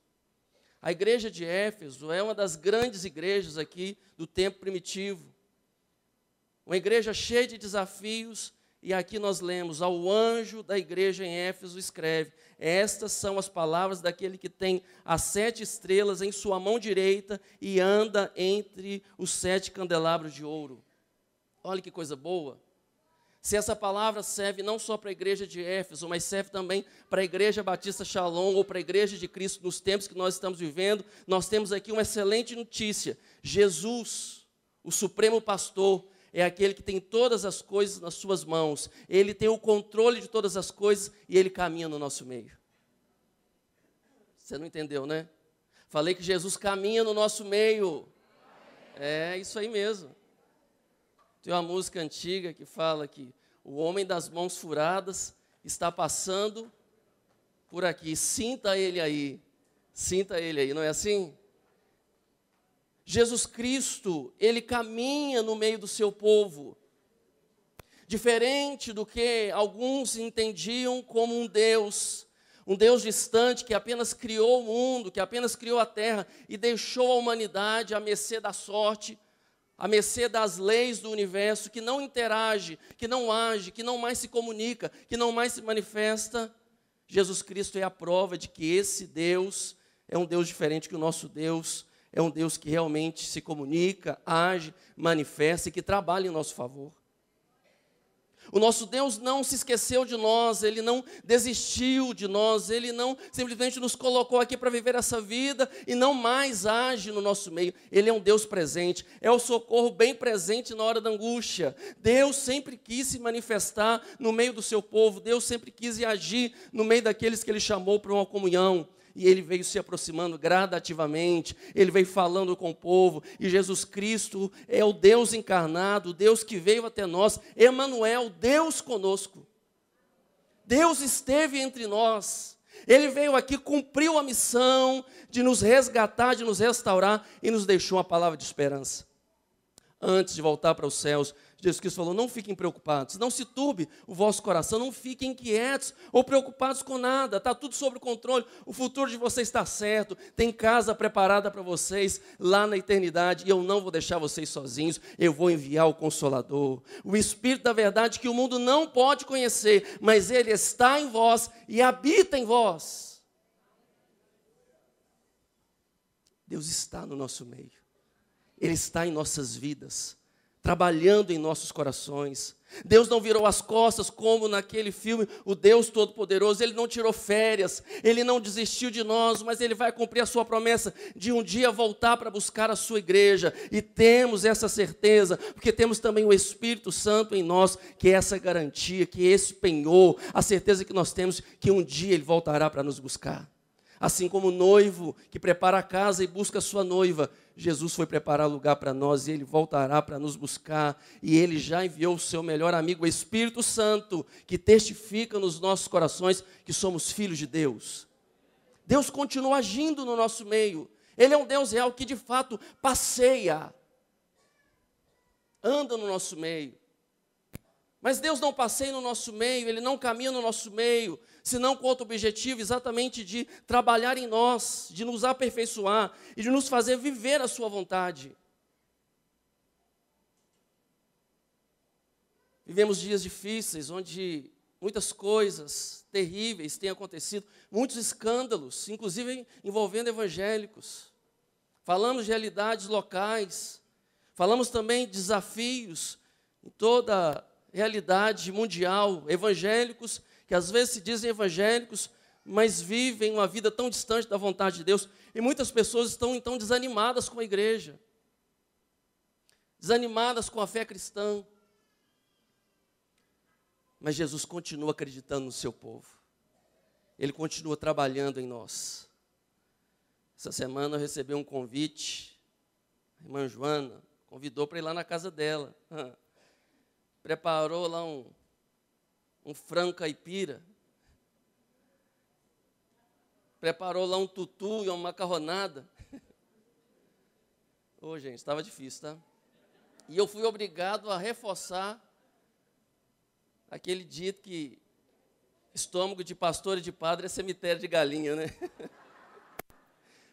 A igreja de Éfeso é uma das grandes igrejas aqui do tempo primitivo. Uma igreja cheia de desafios, e aqui nós lemos: ao anjo da igreja em Éfeso escreve: estas são as palavras daquele que tem as 7 estrelas em sua mão direita e anda entre os 7 candelabros de ouro. Olha que coisa boa. Se essa palavra serve não só para a igreja de Éfeso, mas serve também para a igreja Batista Shalom, ou para a igreja de Cristo nos tempos que nós estamos vivendo, nós temos aqui uma excelente notícia. Jesus, o supremo pastor, é aquele que tem todas as coisas nas suas mãos. Ele tem o controle de todas as coisas e ele caminha no nosso meio. Você não entendeu, né? Falei que Jesus caminha no nosso meio. É isso aí mesmo. Tem uma música antiga que fala que o homem das mãos furadas está passando por aqui. Sinta ele aí, não é assim? Jesus Cristo, ele caminha no meio do seu povo. Diferente do que alguns entendiam como um Deus distante que apenas criou o mundo, que apenas criou a terra e deixou a humanidade à mercê da sorte, à mercê das leis do universo, que não interage, que não age, que não mais se comunica, que não mais se manifesta. Jesus Cristo é a prova de que esse Deus é um Deus diferente que o nosso Deus. É um Deus que realmente se comunica, age, manifesta e que trabalha em nosso favor. O nosso Deus não se esqueceu de nós, Ele não desistiu de nós, Ele não simplesmente nos colocou aqui para viver essa vida e não mais age no nosso meio. Ele é um Deus presente, é o socorro bem presente na hora da angústia. Deus sempre quis se manifestar no meio do seu povo, Deus sempre quis agir no meio daqueles que Ele chamou para uma comunhão. E Ele veio se aproximando gradativamente, Ele veio falando com o povo, e Jesus Cristo é o Deus encarnado, o Deus que veio até nós, Emanuel, Deus conosco. Deus esteve entre nós, Ele veio aqui, cumpriu a missão de nos resgatar, de nos restaurar, e nos deixou uma palavra de esperança. Antes de voltar para os céus, Jesus Cristo falou, não fiquem preocupados, não se turbe o vosso coração, não fiquem inquietos ou preocupados com nada, está tudo sob controle, o futuro de vocês está certo, tem casa preparada para vocês lá na eternidade, e eu não vou deixar vocês sozinhos, eu vou enviar o Consolador, o Espírito da verdade que o mundo não pode conhecer, mas Ele está em vós e habita em vós. Deus está no nosso meio, Ele está em nossas vidas, trabalhando em nossos corações. Deus não virou as costas como naquele filme, o Deus Todo-Poderoso. Ele não tirou férias, Ele não desistiu de nós, mas Ele vai cumprir a sua promessa de um dia voltar para buscar a sua igreja. E temos essa certeza, porque temos também o Espírito Santo em nós, que é essa garantia, que é esse penhor, a certeza que nós temos que um dia Ele voltará para nos buscar. Assim como o noivo que prepara a casa e busca a sua noiva, Jesus foi preparar lugar para nós e Ele voltará para nos buscar. E Ele já enviou o seu melhor amigo, o Espírito Santo, que testifica nos nossos corações que somos filhos de Deus. Deus continua agindo no nosso meio. Ele é um Deus real que de fato passeia, anda no nosso meio. Mas Deus não passeia no nosso meio, Ele não caminha no nosso meio, senão com outro objetivo, exatamente de trabalhar em nós, de nos aperfeiçoar e de nos fazer viver a sua vontade. Vivemos dias difíceis, onde muitas coisas terríveis têm acontecido, muitos escândalos, inclusive envolvendo evangélicos. Falamos de realidades locais, falamos também de desafios em toda realidade mundial, evangélicos que às vezes se dizem evangélicos, mas vivem uma vida tão distante da vontade de Deus, e muitas pessoas estão então desanimadas com a igreja, desanimadas com a fé cristã, mas Jesus continua acreditando no seu povo, Ele continua trabalhando em nós. Essa semana eu recebi um convite, a irmã Joana convidou para ir lá na casa dela, preparou lá um frango caipira, preparou lá um tutu e uma macarronada. Ô, gente, estava difícil, tá? E eu fui obrigado a reforçar aquele dito que estômago de pastor e de padre é cemitério de galinha, né?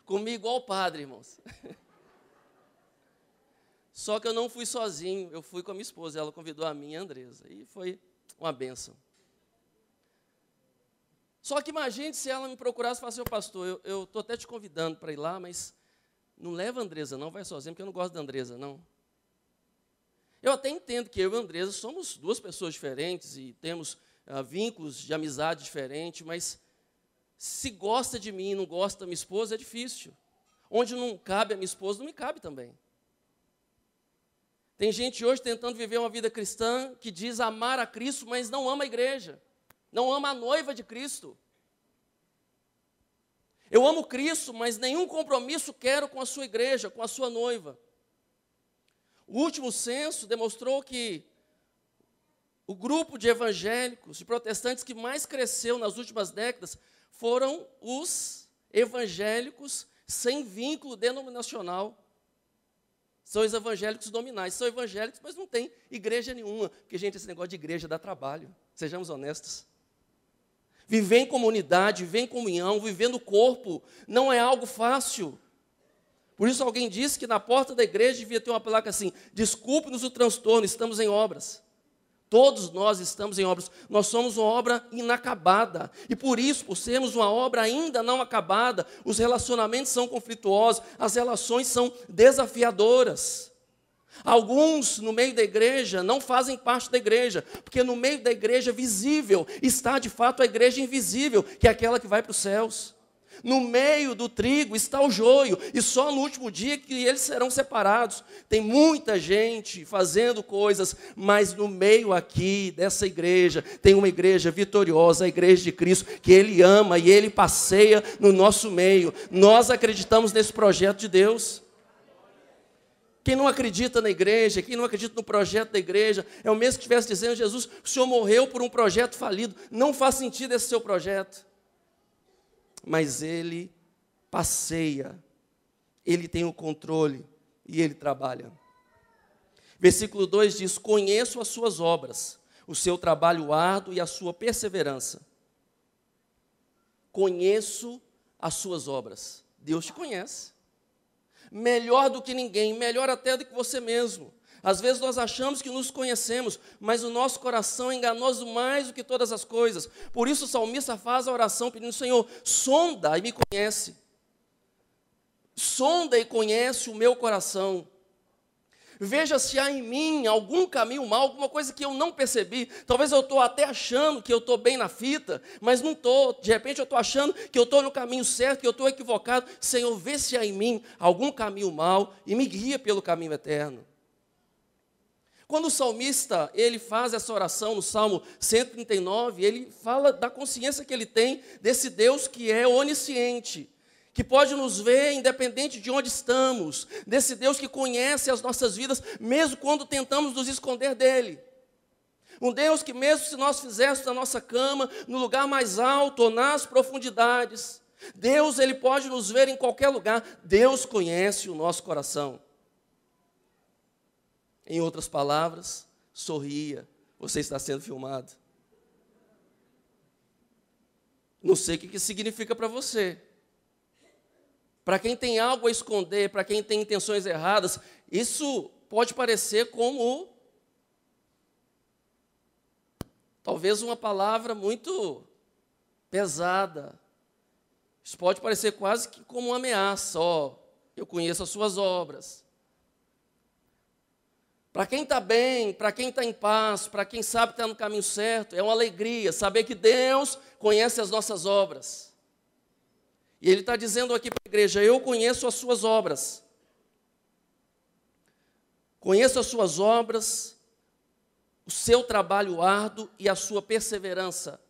Comi igual o padre, irmãos. Só que eu não fui sozinho, eu fui com a minha esposa, ela convidou a mim e a Andresa, e foi uma bênção. Só que imagine se ela me procurasse e falasse, pastor, eu estou até te convidando para ir lá, mas não leva a Andresa não, vai sozinho, porque eu não gosto da Andresa não. Eu até entendo que eu e a Andresa somos duas pessoas diferentes e temos vínculos de amizade diferentes, mas se gosta de mim e não gosta da minha esposa, é difícil. Onde não cabe a minha esposa, não me cabe também. Tem gente hoje tentando viver uma vida cristã que diz amar a Cristo, mas não ama a igreja, não ama a noiva de Cristo. Eu amo Cristo, mas nenhum compromisso quero com a sua igreja, com a sua noiva. O último censo demonstrou que o grupo de evangélicos, de protestantes que mais cresceu nas últimas décadas foram os evangélicos sem vínculo denominacional. São os evangélicos nominais, são evangélicos, mas não tem igreja nenhuma, porque, gente, esse negócio de igreja dá trabalho, sejamos honestos. Viver em comunidade, viver em comunhão, viver no corpo, não é algo fácil. Por isso alguém disse que na porta da igreja devia ter uma placa assim, desculpe-nos o transtorno, estamos em obras. Todos nós estamos em obras. Nós somos uma obra inacabada. E por isso, por sermos uma obra ainda não acabada, os relacionamentos são conflituosos, as relações são desafiadoras. Alguns no meio da igreja não fazem parte da igreja, porque no meio da igreja visível está de fato a igreja invisível, que é aquela que vai para os céus. No meio do trigo está o joio, e só no último dia que eles serão separados. Tem muita gente fazendo coisas, mas no meio aqui dessa igreja, tem uma igreja vitoriosa, a igreja de Cristo, que Ele ama e Ele passeia no nosso meio. Nós acreditamos nesse projeto de Deus. Quem não acredita na igreja, quem não acredita no projeto da igreja, é o mesmo que estivesse dizendo: Jesus, o Senhor morreu por um projeto falido, não faz sentido esse seu projeto. Mas Ele passeia, Ele tem o controle e Ele trabalha. Versículo 2 diz: conheço as suas obras, o seu trabalho árduo e a sua perseverança. Conheço as suas obras. Deus te conhece. Melhor do que ninguém, melhor até do que você mesmo. Às vezes nós achamos que nos conhecemos, mas o nosso coração é enganoso mais do que todas as coisas. Por isso o salmista faz a oração pedindo: Senhor, sonda e me conhece. Sonda e conhece o meu coração. Veja se há em mim algum caminho mau, alguma coisa que eu não percebi. Talvez eu estou até achando que eu estou bem na fita, mas não estou. De repente eu estou achando que eu estou no caminho certo, que eu estou equivocado. Senhor, vê se há em mim algum caminho mau e me guia pelo caminho eterno. Quando o salmista ele faz essa oração no Salmo 139, ele fala da consciência que ele tem desse Deus que é onisciente, que pode nos ver independente de onde estamos, desse Deus que conhece as nossas vidas, mesmo quando tentamos nos esconder dele. Um Deus que mesmo se nós fizéssemos na nossa cama, no lugar mais alto ou nas profundidades, Deus ele pode nos ver em qualquer lugar. Deus conhece o nosso coração. Em outras palavras, sorria, você está sendo filmado. Não sei o que isso significa para você. Para quem tem algo a esconder, para quem tem intenções erradas, isso pode parecer como talvez uma palavra muito pesada. Isso pode parecer quase que como uma ameaça. Eu conheço as suas obras. Para quem está bem, para quem está em paz, para quem sabe que está no caminho certo, é uma alegria saber que Deus conhece as nossas obras. E Ele está dizendo aqui para a igreja: eu conheço as suas obras. Conheço as suas obras, o seu trabalho árduo e a sua perseverança.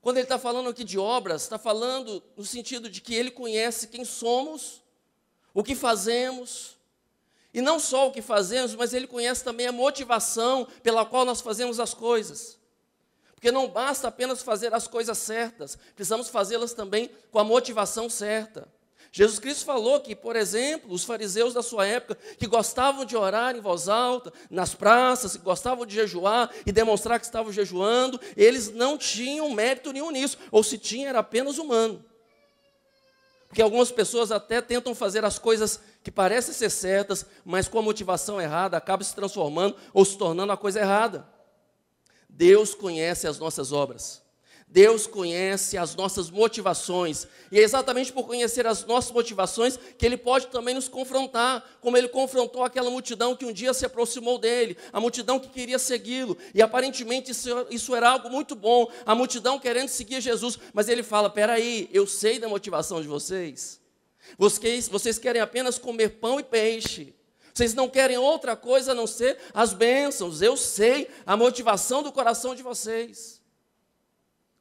Quando Ele está falando aqui de obras, está falando no sentido de que Ele conhece quem somos, o que fazemos, e não só o que fazemos, mas Ele conhece também a motivação pela qual nós fazemos as coisas. Porque não basta apenas fazer as coisas certas, precisamos fazê-las também com a motivação certa. Jesus Cristo falou que, por exemplo, os fariseus da sua época, que gostavam de orar em voz alta, nas praças, que gostavam de jejuar e demonstrar que estavam jejuando, eles não tinham mérito nenhum nisso, ou se tinha era apenas humano. Porque algumas pessoas até tentam fazer as coisas que parecem ser certas, mas com a motivação errada, acabam se transformando ou se tornando a coisa errada. Deus conhece as nossas obras. Deus conhece as nossas motivações. E é exatamente por conhecer as nossas motivações que Ele pode também nos confrontar, como Ele confrontou aquela multidão que um dia se aproximou dEle, a multidão que queria segui-lo. E aparentemente isso era algo muito bom, a multidão querendo seguir Jesus. Mas Ele fala: peraí, eu sei da motivação de vocês. Vocês querem apenas comer pão e peixe. Vocês não querem outra coisa a não ser as bênçãos. Eu sei a motivação do coração de vocês.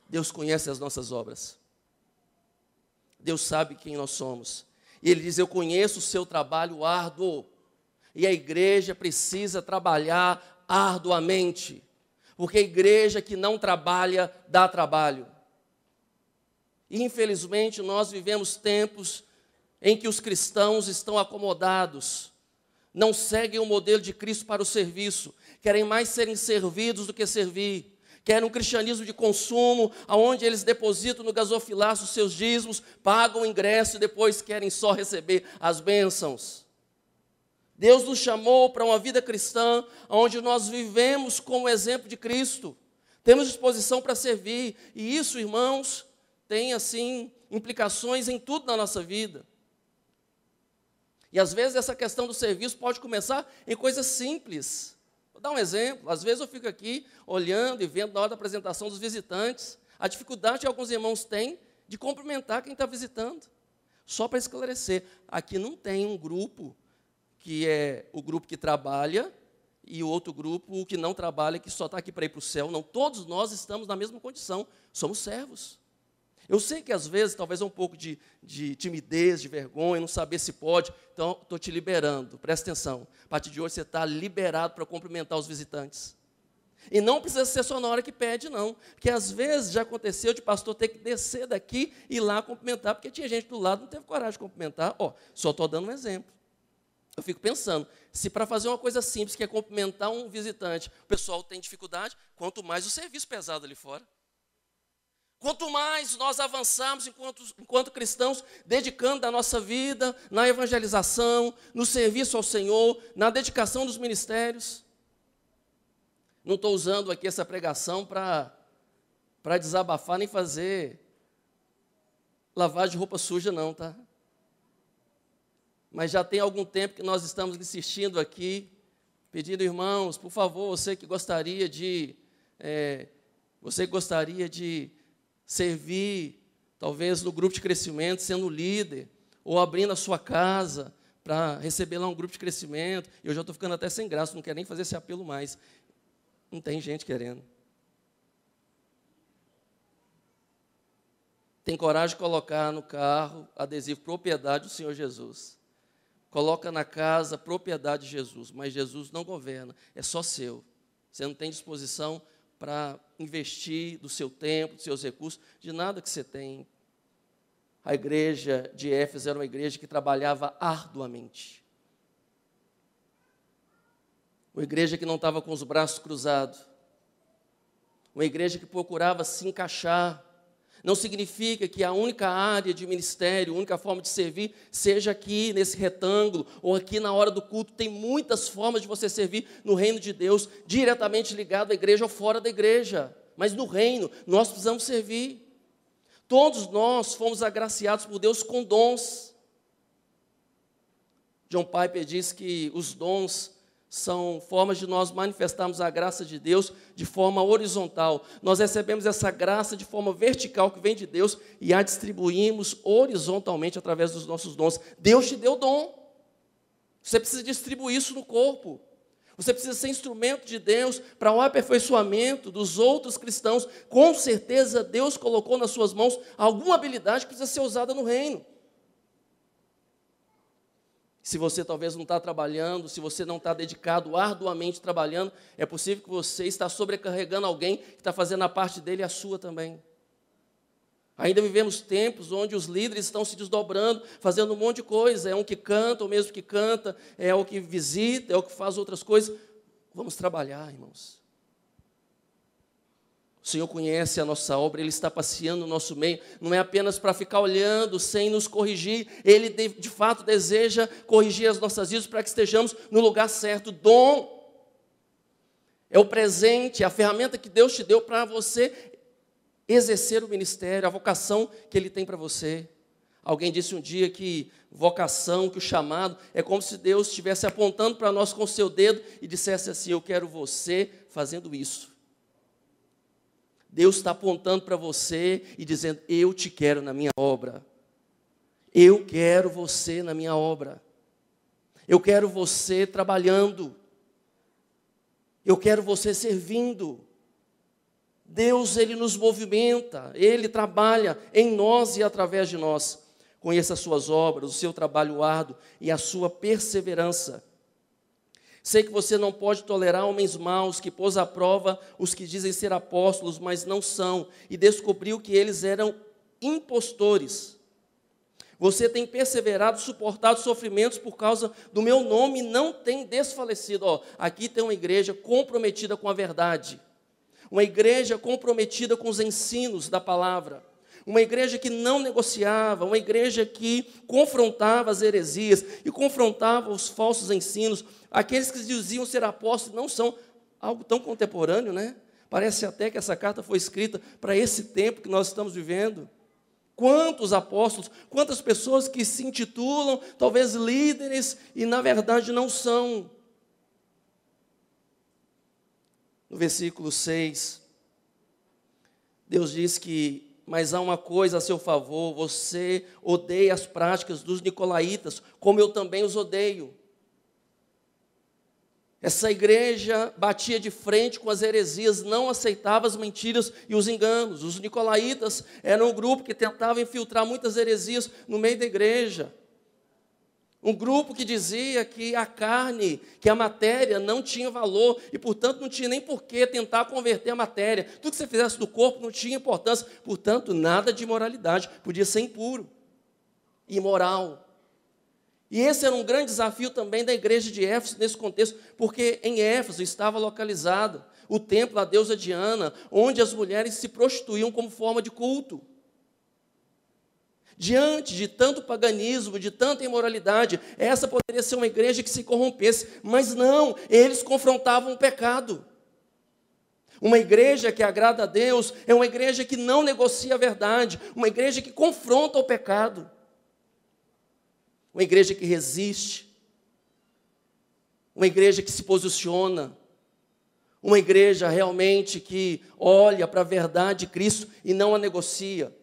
Deus conhece as nossas obras. Deus sabe quem nós somos. E Ele diz: eu conheço o seu trabalho árduo. E a igreja precisa trabalhar arduamente. Porque a igreja que não trabalha, dá trabalho. E, infelizmente, nós vivemos tempos em que os cristãos estão acomodados. Não seguem o modelo de Cristo para o serviço. Querem mais serem servidos do que servir. Querem um cristianismo de consumo, onde eles depositam no gasofilaço os seus dízimos, pagam o ingresso e depois querem só receber as bênçãos. Deus nos chamou para uma vida cristã, onde nós vivemos como exemplo de Cristo. Temos disposição para servir. E isso, irmãos, tem, assim, implicações em tudo na nossa vida. E às vezes essa questão do serviço pode começar em coisas simples. Vou dar um exemplo. Às vezes eu fico aqui olhando e vendo na hora da apresentação dos visitantes a dificuldade que alguns irmãos têm de cumprimentar quem está visitando. Só para esclarecer, aqui não tem um grupo que é o grupo que trabalha e o outro grupo o que não trabalha, que só está aqui para ir para o céu. Não, todos nós estamos na mesma condição, somos servos. Eu sei que às vezes, talvez um pouco de timidez, de vergonha, não saber se pode, então estou te liberando, presta atenção. A partir de hoje você está liberado para cumprimentar os visitantes. E não precisa ser só na hora que pede, não. Porque às vezes já aconteceu de pastor ter que descer daqui e ir lá cumprimentar, porque tinha gente do lado que não teve coragem de cumprimentar. Só estou dando um exemplo. Eu fico pensando, se para fazer uma coisa simples, que é cumprimentar um visitante, o pessoal tem dificuldade, quanto mais o serviço pesado ali fora. Quanto mais nós avançarmos enquanto cristãos, dedicando a nossa vida na evangelização, no serviço ao Senhor, na dedicação dos ministérios. Não estou usando aqui essa pregação para desabafar, nem fazer lavagem de roupa suja, não, tá? Mas já tem algum tempo que nós estamos insistindo aqui, pedindo, irmãos, por favor, você que gostaria de servir, talvez no grupo de crescimento, sendo líder, ou abrindo a sua casa para receber lá um grupo de crescimento. Eu já estou ficando até sem graça, não quero nem fazer esse apelo mais. Não tem gente querendo. Tem coragem de colocar no carro adesivo propriedade do Senhor Jesus. Coloca na casa propriedade de Jesus, mas Jesus não governa, é só seu. Você não tem disposição para investir do seu tempo, dos seus recursos, de nada que você tem. A igreja de Éfeso era uma igreja que trabalhava arduamente. Uma igreja que não estava com os braços cruzados. Uma igreja que procurava se encaixar. Não significa que a única área de ministério, a única forma de servir, seja aqui nesse retângulo, ou aqui na hora do culto. Tem muitas formas de você servir no reino de Deus, diretamente ligado à igreja ou fora da igreja. Mas no reino, nós precisamos servir. Todos nós fomos agraciados por Deus com dons. John Piper diz que os dons são formas de nós manifestarmos a graça de Deus de forma horizontal. Nós recebemos essa graça de forma vertical que vem de Deus e a distribuímos horizontalmente através dos nossos dons. Deus te deu dom. Você precisa distribuir isso no corpo. Você precisa ser instrumento de Deus para o aperfeiçoamento dos outros cristãos. Com certeza Deus colocou nas suas mãos alguma habilidade que precisa ser usada no reino. Se você talvez não está trabalhando, se você não está dedicado, arduamente trabalhando, é possível que você está sobrecarregando alguém que está fazendo a parte dele e a sua também. Ainda vivemos tempos onde os líderes estão se desdobrando, fazendo um monte de coisa. É um que canta, o mesmo que canta, é o que visita, é o que faz outras coisas. Vamos trabalhar, irmãos. O Senhor conhece a nossa obra, Ele está passeando no nosso meio, não é apenas para ficar olhando sem nos corrigir, Ele de fato deseja corrigir as nossas vidas para que estejamos no lugar certo. Dom é o presente, a ferramenta que Deus te deu para você exercer o ministério, a vocação que Ele tem para você. Alguém disse um dia que vocação, que o chamado, é como se Deus estivesse apontando para nós com o seu dedo e dissesse assim: eu quero você fazendo isso. Deus está apontando para você e dizendo: eu te quero na minha obra. Eu quero você na minha obra. Eu quero você trabalhando. Eu quero você servindo. Deus, Ele nos movimenta, Ele trabalha em nós e através de nós. Conheça as suas obras, o seu trabalho árduo e a sua perseverança. Sei que você não pode tolerar homens maus que pôs à prova os que dizem ser apóstolos, mas não são, e descobriu que eles eram impostores. Você tem perseverado, suportado sofrimentos por causa do meu nome e não tem desfalecido. Aqui tem uma igreja comprometida com a verdade, uma igreja comprometida com os ensinos da palavra, Uma igreja que não negociava, uma igreja que confrontava as heresias e confrontava os falsos ensinos. Aqueles que diziam ser apóstolos não são algo tão contemporâneo, né? Parece até que essa carta foi escrita para esse tempo que nós estamos vivendo. Quantos apóstolos, quantas pessoas que se intitulam, talvez líderes, e na verdade não são. No versículo 6, Deus diz que, mas há uma coisa a seu favor, você odeia as práticas dos nicolaítas, como eu também os odeio. Essa igreja batia de frente com as heresias, não aceitava as mentiras e os enganos. Os nicolaítas eram um grupo que tentava infiltrar muitas heresias no meio da igreja. Um grupo que dizia que a carne, que a matéria não tinha valor e, portanto, não tinha nem por que tentar converter a matéria. Tudo que você fizesse do corpo não tinha importância. Portanto, nada de imoralidade. Podia ser impuro, imoral. E esse era um grande desafio também da igreja de Éfeso nesse contexto, porque em Éfeso estava localizado o templo da deusa Diana, onde as mulheres se prostituíam como forma de culto. Diante de tanto paganismo, de tanta imoralidade, essa poderia ser uma igreja que se corrompesse, mas não, eles confrontavam o pecado. Uma igreja que agrada a Deus é uma igreja que não negocia a verdade, uma igreja que confronta o pecado. Uma igreja que resiste, uma igreja que se posiciona, uma igreja realmente que olha para a verdade de Cristo e não a negocia.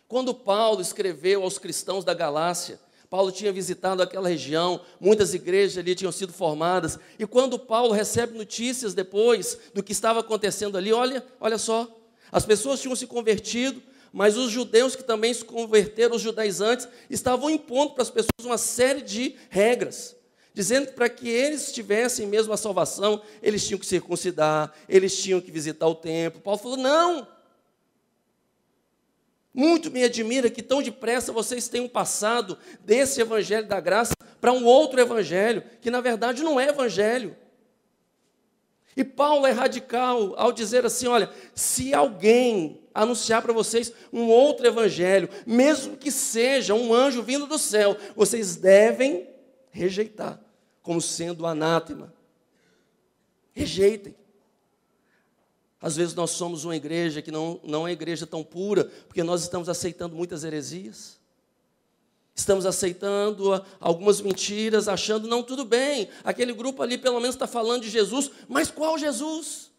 Quando Paulo escreveu aos cristãos da Galácia, Paulo tinha visitado aquela região, muitas igrejas ali tinham sido formadas, e quando Paulo recebe notícias depois do que estava acontecendo ali, olha só, as pessoas tinham se convertido, mas os judeus que também se converteram, os judaizantes, estavam impondo para as pessoas uma série de regras, dizendo que para que eles tivessem mesmo a salvação, eles tinham que circuncidar, eles tinham que visitar o templo. Paulo falou, não! Muito me admira que tão depressa vocês tenham passado desse evangelho da graça para um outro evangelho, que na verdade não é evangelho. E Paulo é radical ao dizer assim, olha, se alguém anunciar para vocês um outro evangelho, mesmo que seja um anjo vindo do céu, vocês devem rejeitar, como sendo anátema. Rejeitem. Às vezes nós somos uma igreja que não é uma igreja tão pura, porque nós estamos aceitando muitas heresias. Estamos aceitando algumas mentiras, achando, não, tudo bem, aquele grupo ali pelo menos está falando de Jesus, mas qual Jesus?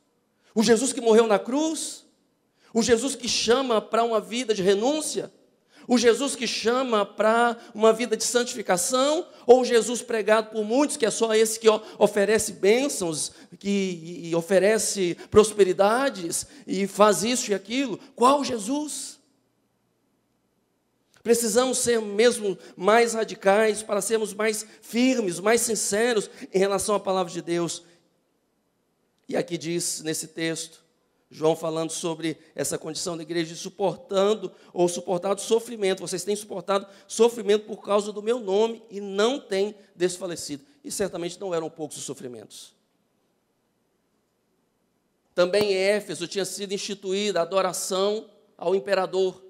O Jesus que morreu na cruz? O Jesus que chama para uma vida de renúncia? O Jesus que chama para uma vida de santificação? Ou o Jesus pregado por muitos, que é só esse que oferece bênçãos, que oferece prosperidades, e faz isso e aquilo? Qual Jesus? Precisamos ser mesmo mais radicais, para sermos mais firmes, mais sinceros em relação à palavra de Deus. E aqui diz, nesse texto, João falando sobre essa condição da igreja, suportado sofrimento. Vocês têm suportado sofrimento por causa do meu nome e não têm desfalecido. E certamente não eram poucos os sofrimentos. Também em Éfeso tinha sido instituída a adoração ao imperador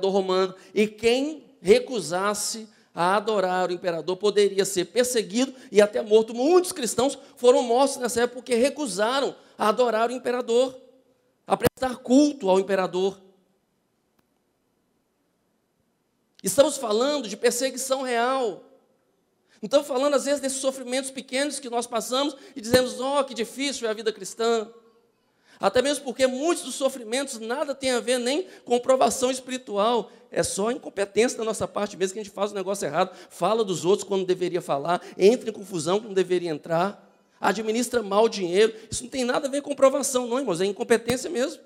romano. E quem recusasse a adorar o imperador poderia ser perseguido e até morto. Muitos cristãos foram mortos nessa época porque recusaram a adorar o imperador, a prestar culto ao imperador. Estamos falando de perseguição real. Não estamos falando, às vezes, desses sofrimentos pequenos que nós passamos e dizemos, que difícil é a vida cristã. Até mesmo porque muitos dos sofrimentos nada tem a ver nem com provação espiritual, é só incompetência da nossa parte mesmo, que a gente faz o negócio errado, fala dos outros quando deveria falar, entra em confusão quando deveria entrar, administra mal o dinheiro. Isso não tem nada a ver com provação, não, irmãos, é incompetência mesmo.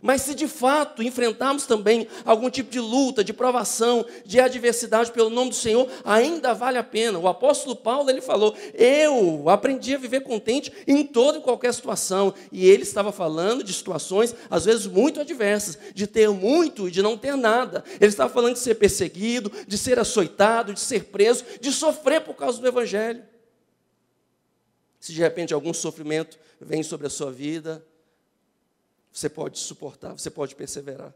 Mas se de fato enfrentarmos também algum tipo de luta, de provação, de adversidade pelo nome do Senhor, ainda vale a pena. O apóstolo Paulo, ele falou, eu aprendi a viver contente em toda e qualquer situação. E ele estava falando de situações, às vezes, muito adversas, de ter muito e de não ter nada. Ele estava falando de ser perseguido, de ser açoitado, de ser preso, de sofrer por causa do evangelho. Se de repente algum sofrimento vem sobre a sua vida, você pode suportar, você pode perseverar.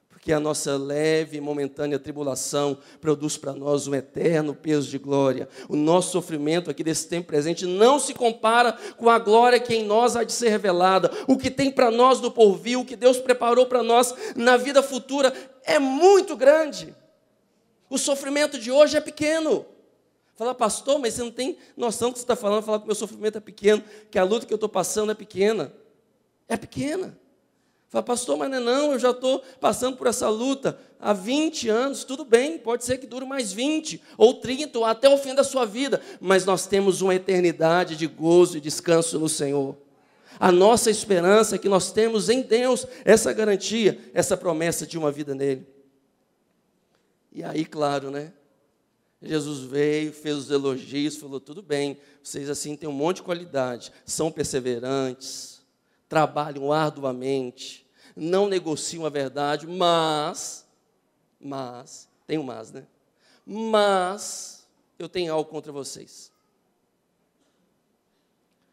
Porque a nossa leve e momentânea tribulação produz para nós um eterno peso de glória. O nosso sofrimento aqui desse tempo presente não se compara com a glória que em nós há de ser revelada. O que tem para nós no porvir, o que Deus preparou para nós na vida futura é muito grande. O sofrimento de hoje é pequeno. Fala, pastor, mas você não tem noção do que você está falando, falar que o meu sofrimento é pequeno, que a luta que eu estou passando é pequena. É pequena. Fala, pastor, mas não, eu já estou passando por essa luta há 20 anos, tudo bem, pode ser que dure mais 20, ou 30, ou até o fim da sua vida, mas nós temos uma eternidade de gozo e descanso no Senhor. A nossa esperança é que nós temos em Deus essa garantia, essa promessa de uma vida nele. E aí, claro, né? Jesus veio, fez os elogios, falou, tudo bem, vocês assim têm um monte de qualidade, são perseverantes, trabalham arduamente, não negociam a verdade, mas, tem um mas, né? Mas, eu tenho algo contra vocês.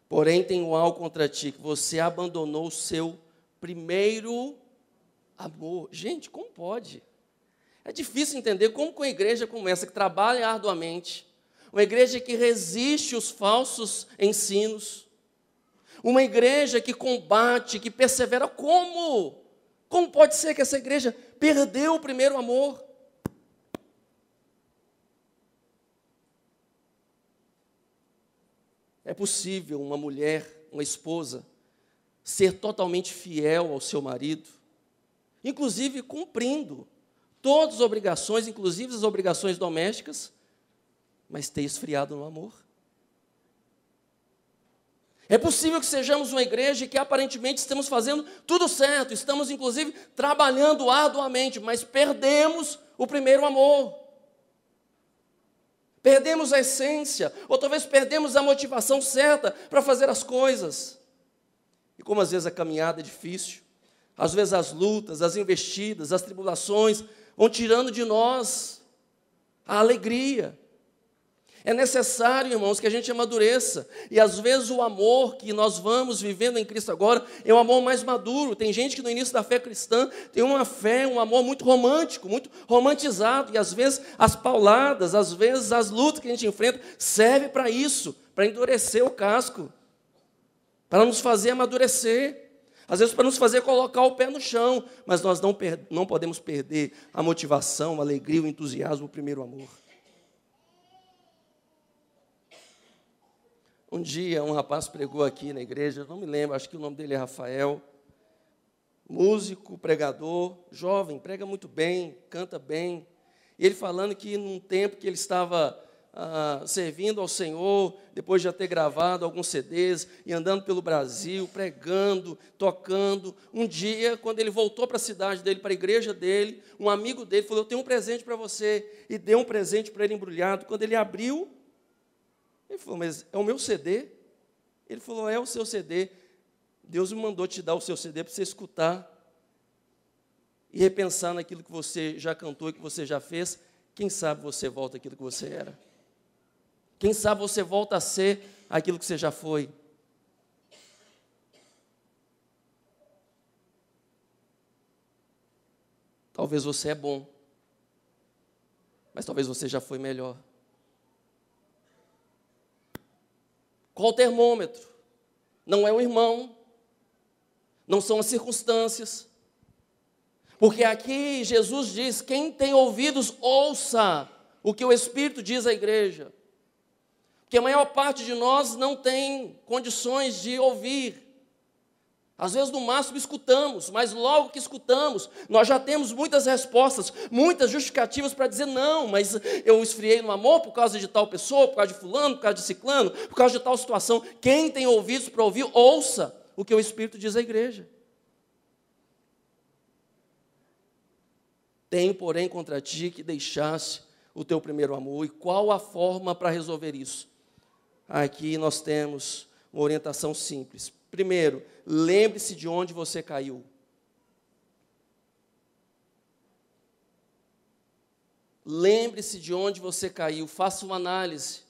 Porém, tenho algo contra ti, que você abandonou o seu primeiro amor. Gente, como pode? É difícil entender como com uma igreja como essa, que trabalha arduamente, uma igreja que resiste aos falsos ensinos, uma igreja que combate, que persevera, como? Como pode ser que essa igreja perdeu o primeiro amor? É possível uma mulher, uma esposa, ser totalmente fiel ao seu marido, inclusive cumprindo todas as obrigações, inclusive as obrigações domésticas, mas ter esfriado no amor? É possível que sejamos uma igreja que aparentemente estamos fazendo tudo certo, estamos inclusive trabalhando arduamente, mas perdemos o primeiro amor. Perdemos a essência, ou talvez perdemos a motivação certa para fazer as coisas. E como às vezes a caminhada é difícil, às vezes as lutas, as investidas, as tribulações vão tirando de nós a alegria. É necessário, irmãos, que a gente amadureça. E às vezes o amor que nós vamos vivendo em Cristo agora é um amor mais maduro. Tem gente que no início da fé cristã tem uma fé, um amor muito romântico, muito romantizado. E às vezes as pauladas, às vezes as lutas que a gente enfrenta servem para isso, para endurecer o casco, para nos fazer amadurecer. Às vezes para nos fazer colocar o pé no chão. Mas nós não podemos perder a motivação, a alegria, o entusiasmo, o primeiro amor. Um dia, um rapaz pregou aqui na igreja, não me lembro, acho que o nome dele é Rafael, músico, pregador, jovem, prega muito bem, canta bem. E ele falando que num tempo que ele estava servindo ao Senhor, depois de já ter gravado alguns CDs e andando pelo Brasil, pregando, tocando, um dia, quando ele voltou para a cidade dele, para a igreja dele, um amigo dele falou, eu tenho um presente para você, e deu um presente para ele embrulhado. Quando ele abriu, ele falou, mas é o meu CD? Ele falou, é o seu CD. Deus me mandou te dar o seu CD para você escutar e repensar naquilo que você já cantou e que você já fez. Quem sabe você volta àquilo que você era. Quem sabe você volta a ser aquilo que você já foi. Talvez você é bom, mas talvez você já foi melhor. Qual o termômetro? Não é o irmão, não são as circunstâncias. Porque aqui Jesus diz, quem tem ouvidos, ouça o que o Espírito diz à igreja. Porque a maior parte de nós não tem condições de ouvir. Às vezes, no máximo, escutamos, mas logo que escutamos, nós já temos muitas respostas, muitas justificativas para dizer, não, mas eu esfriei no amor por causa de tal pessoa, por causa de fulano, por causa de ciclano, por causa de tal situação. Quem tem ouvidos para ouvir, ouça o que o Espírito diz à igreja. Tenho, porém, contra ti que deixaste o teu primeiro amor. E qual a forma para resolver isso? Aqui nós temos uma orientação simples. Primeiro, lembre-se de onde você caiu. Lembre-se de onde você caiu. Faça uma análise.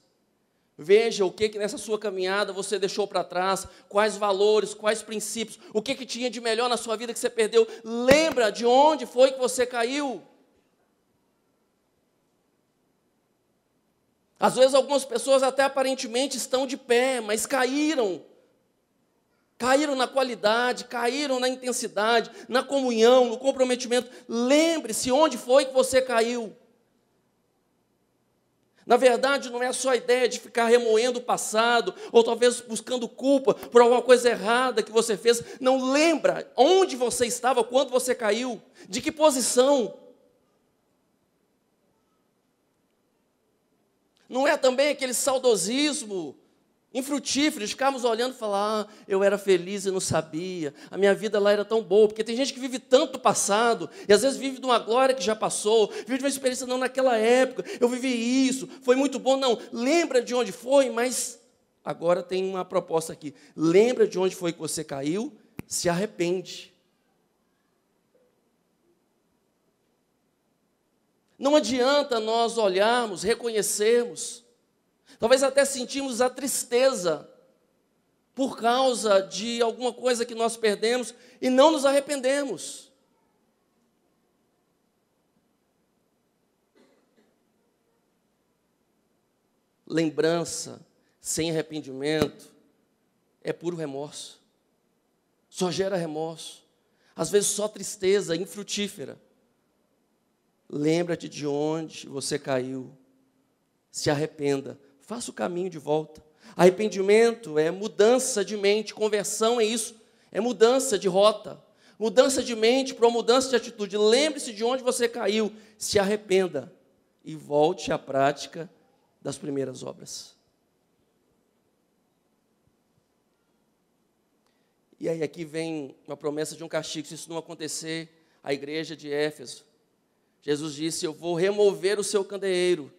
Veja o que nessa sua caminhada você deixou para trás, quais valores, quais princípios, o que tinha de melhor na sua vida que você perdeu. Lembra de onde foi que você caiu. Às vezes algumas pessoas até aparentemente estão de pé, mas caíram. Caíram na qualidade, caíram na intensidade, na comunhão, no comprometimento. Lembre-se onde foi que você caiu. Na verdade, não é só a ideia de ficar remoendo o passado, ou talvez buscando culpa por alguma coisa errada que você fez. Não, lembra onde você estava quando você caiu, de que posição. Não é também aquele saudosismo infrutífero, de ficarmos olhando e falar, eu era feliz e não sabia, a minha vida lá era tão boa, porque tem gente que vive tanto passado, e às vezes vive de uma glória que já passou, vive de uma experiência, não, naquela época, eu vivi isso, foi muito bom, não, lembra de onde foi, mas agora tem uma proposta aqui, lembra de onde foi que você caiu, se arrepende. Não adianta nós olharmos, reconhecermos, talvez até sentimos a tristeza por causa de alguma coisa que nós perdemos e não nos arrependemos. Lembrança sem arrependimento é puro remorso. Só gera remorso. Às vezes só tristeza infrutífera. Lembra-te de onde você caiu. Se arrependa. Faça o caminho de volta. Arrependimento é mudança de mente, conversão é isso, é mudança de rota, mudança de mente para uma mudança de atitude. Lembre-se de onde você caiu, se arrependa e volte à prática das primeiras obras. E aí aqui vem uma promessa de um castigo, se isso não acontecer, a igreja de Éfeso, Jesus disse, eu vou remover o seu candeeiro.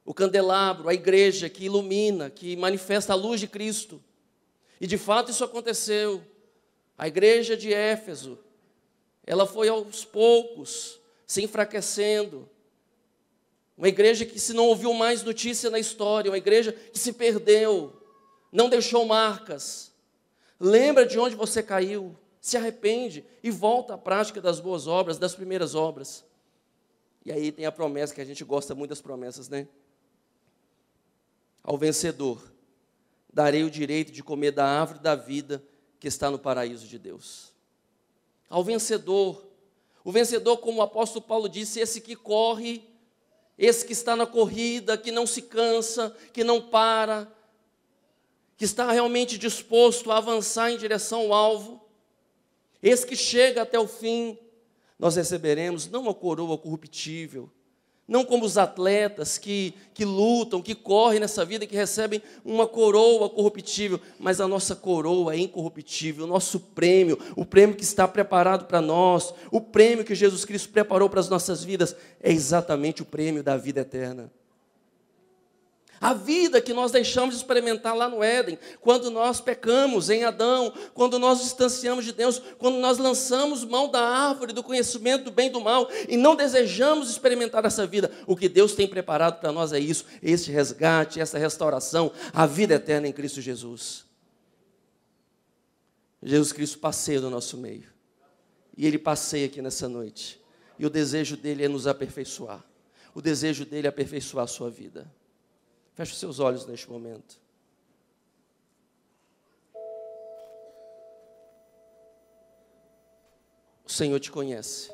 O candelabro, a igreja que ilumina, que manifesta a luz de Cristo. E de fato isso aconteceu. A igreja de Éfeso, ela foi aos poucos se enfraquecendo. Uma igreja que se não ouviu mais notícia na história, uma igreja que se perdeu, não deixou marcas. Lembra de onde você caiu, se arrepende e volta à prática das boas obras, das primeiras obras. E aí tem a promessa, que a gente gosta muito das promessas, né? Ao vencedor, darei o direito de comer da árvore da vida que está no paraíso de Deus. Ao vencedor, o vencedor, como o apóstolo Paulo disse, esse que corre, esse que está na corrida, que não se cansa, que não para, que está realmente disposto a avançar em direção ao alvo, esse que chega até o fim, nós receberemos não uma coroa corruptível, não como os atletas que lutam, que correm nessa vida e que recebem uma coroa corruptível, mas a nossa coroa é incorruptível, o nosso prêmio, o prêmio que está preparado para nós, o prêmio que Jesus Cristo preparou para as nossas vidas, é exatamente o prêmio da vida eterna. A vida que nós deixamos de experimentar lá no Éden, quando nós pecamos em Adão, quando nós distanciamos de Deus, quando nós lançamos mão da árvore do conhecimento do bem e do mal, e não desejamos experimentar essa vida, o que Deus tem preparado para nós é isso, esse resgate, essa restauração, a vida eterna em Cristo Jesus. Jesus Cristo passeia no nosso meio, e Ele passeia aqui nessa noite, e o desejo dEle é nos aperfeiçoar, o desejo dEle é aperfeiçoar a sua vida. Feche os seus olhos neste momento. O Senhor te conhece.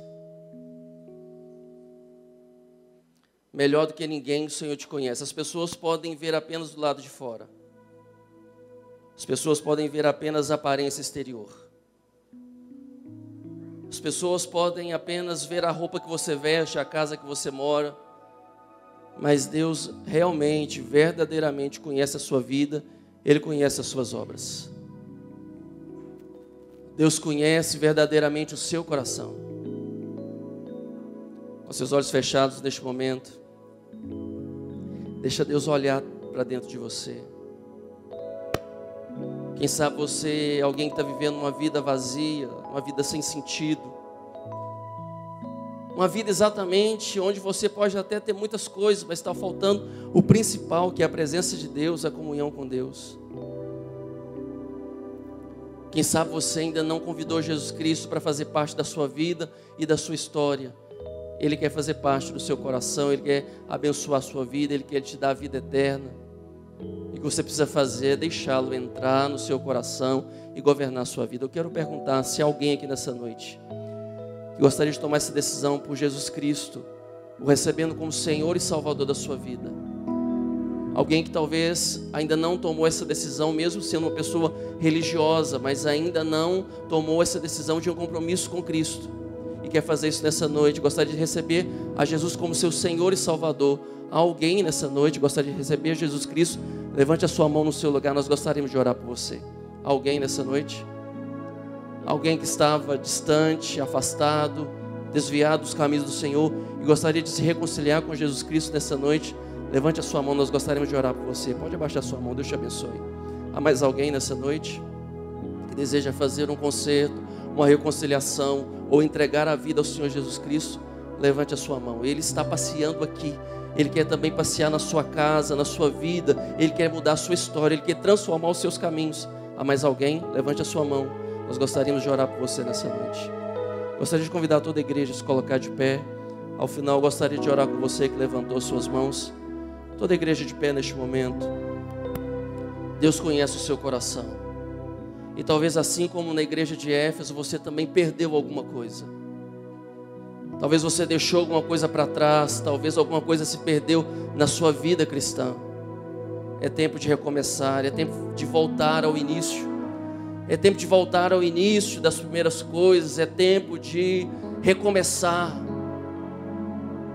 Melhor do que ninguém, o Senhor te conhece. As pessoas podem ver apenas do lado de fora. As pessoas podem ver apenas a aparência exterior. As pessoas podem apenas ver a roupa que você veste, a casa que você mora. Mas Deus realmente, verdadeiramente conhece a sua vida, Ele conhece as suas obras. Deus conhece verdadeiramente o seu coração. Com seus olhos fechados neste momento, deixa Deus olhar para dentro de você. Quem sabe você é alguém que está vivendo uma vida vazia, uma vida sem sentido. Uma vida exatamente onde você pode até ter muitas coisas, mas está faltando o principal, que é a presença de Deus, a comunhão com Deus. Quem sabe você ainda não convidou Jesus Cristo para fazer parte da sua vida e da sua história. Ele quer fazer parte do seu coração, Ele quer abençoar a sua vida, Ele quer te dar a vida eterna. E o que você precisa fazer é deixá-lo entrar no seu coração e governar a sua vida. Eu quero perguntar se há alguém aqui nessa noite que gostaria de tomar essa decisão por Jesus Cristo, o recebendo como Senhor e Salvador da sua vida. Alguém que talvez ainda não tomou essa decisão, mesmo sendo uma pessoa religiosa, mas ainda não tomou essa decisão de um compromisso com Cristo e quer fazer isso nessa noite, gostaria de receber a Jesus como seu Senhor e Salvador. Há alguém nessa noite que gostaria de receber Jesus Cristo? Levante a sua mão no seu lugar, nós gostaríamos de orar por você. Há alguém nessa noite? Alguém que estava distante, afastado, desviado dos caminhos do Senhor e gostaria de se reconciliar com Jesus Cristo nessa noite? Levante a sua mão, nós gostaríamos de orar por você. Pode abaixar a sua mão, Deus te abençoe. Há mais alguém nessa noite que deseja fazer um concerto, uma reconciliação ou entregar a vida ao Senhor Jesus Cristo? Levante a sua mão. Ele está passeando aqui. Ele quer também passear na sua casa, na sua vida. Ele quer mudar a sua história. Ele quer transformar os seus caminhos. Há mais alguém? Levante a sua mão. Nós gostaríamos de orar por você nessa noite. Gostaria de convidar toda a igreja a se colocar de pé. Ao final, gostaria de orar com você que levantou as suas mãos. Toda a igreja de pé neste momento. Deus conhece o seu coração. E talvez assim como na igreja de Éfeso, você também perdeu alguma coisa. Talvez você deixou alguma coisa para trás. Talvez alguma coisa se perdeu na sua vida cristã. É tempo de recomeçar. É tempo de voltar ao início. É tempo de voltar ao início das primeiras coisas. É tempo de recomeçar.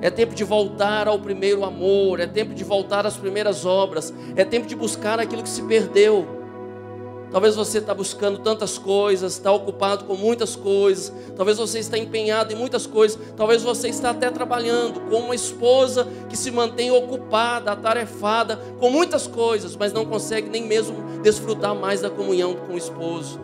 É tempo de voltar ao primeiro amor. É tempo de voltar às primeiras obras. É tempo de buscar aquilo que se perdeu. Talvez você está buscando tantas coisas, está ocupado com muitas coisas. Talvez você está empenhado em muitas coisas. Talvez você está até trabalhando com uma esposa que se mantém ocupada, atarefada com muitas coisas, mas não consegue nem mesmo desfrutar mais da comunhão com o esposo.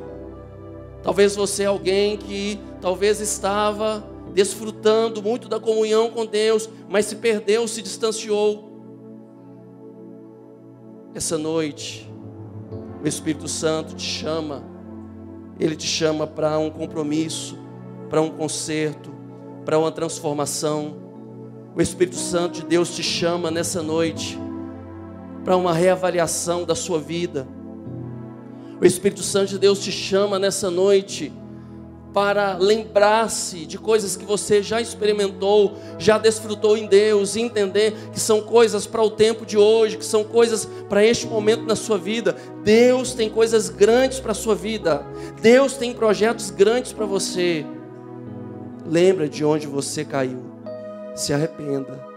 Talvez você é alguém que talvez estava desfrutando muito da comunhão com Deus, mas se perdeu, se distanciou. Essa noite o Espírito Santo te chama. Ele te chama para um compromisso, para um conserto, para uma transformação. O Espírito Santo de Deus te chama nessa noite para uma reavaliação da sua vida. O Espírito Santo de Deus te chama nessa noite para lembrar-se de coisas que você já experimentou, já desfrutou em Deus, e entender que são coisas para o tempo de hoje, que são coisas para este momento na sua vida. Deus tem coisas grandes para a sua vida. Deus tem projetos grandes para você. Lembra de onde você caiu. Se arrependa.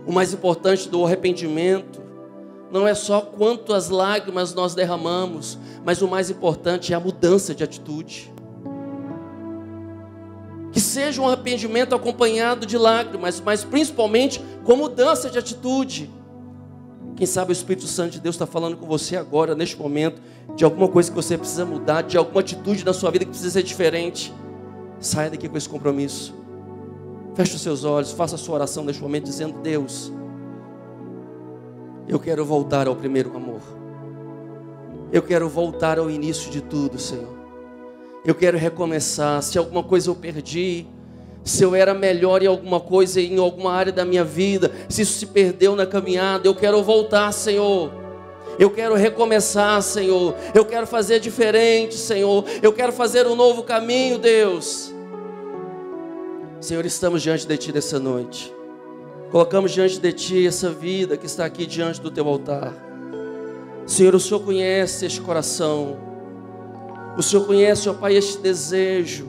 O mais importante do arrependimento não é só quantas lágrimas nós derramamos, mas o mais importante é a mudança de atitude. Que seja um arrependimento acompanhado de lágrimas, mas principalmente com mudança de atitude. Quem sabe o Espírito Santo de Deus está falando com você agora, neste momento, de alguma coisa que você precisa mudar, de alguma atitude na sua vida que precisa ser diferente. Saia daqui com esse compromisso. Feche os seus olhos, faça a sua oração neste momento, dizendo: Deus, eu quero voltar ao primeiro amor. Eu quero voltar ao início de tudo, Senhor. Eu quero recomeçar. Se alguma coisa eu perdi, se eu era melhor em alguma coisa, em alguma área da minha vida, se isso se perdeu na caminhada, eu quero voltar, Senhor. Eu quero recomeçar, Senhor. Eu quero fazer diferente, Senhor. Eu quero fazer um novo caminho, Deus. Senhor, estamos diante de Ti nessa noite. Colocamos diante de Ti essa vida que está aqui diante do Teu altar. Senhor, o Senhor conhece este coração. O Senhor conhece, ó Pai, este desejo.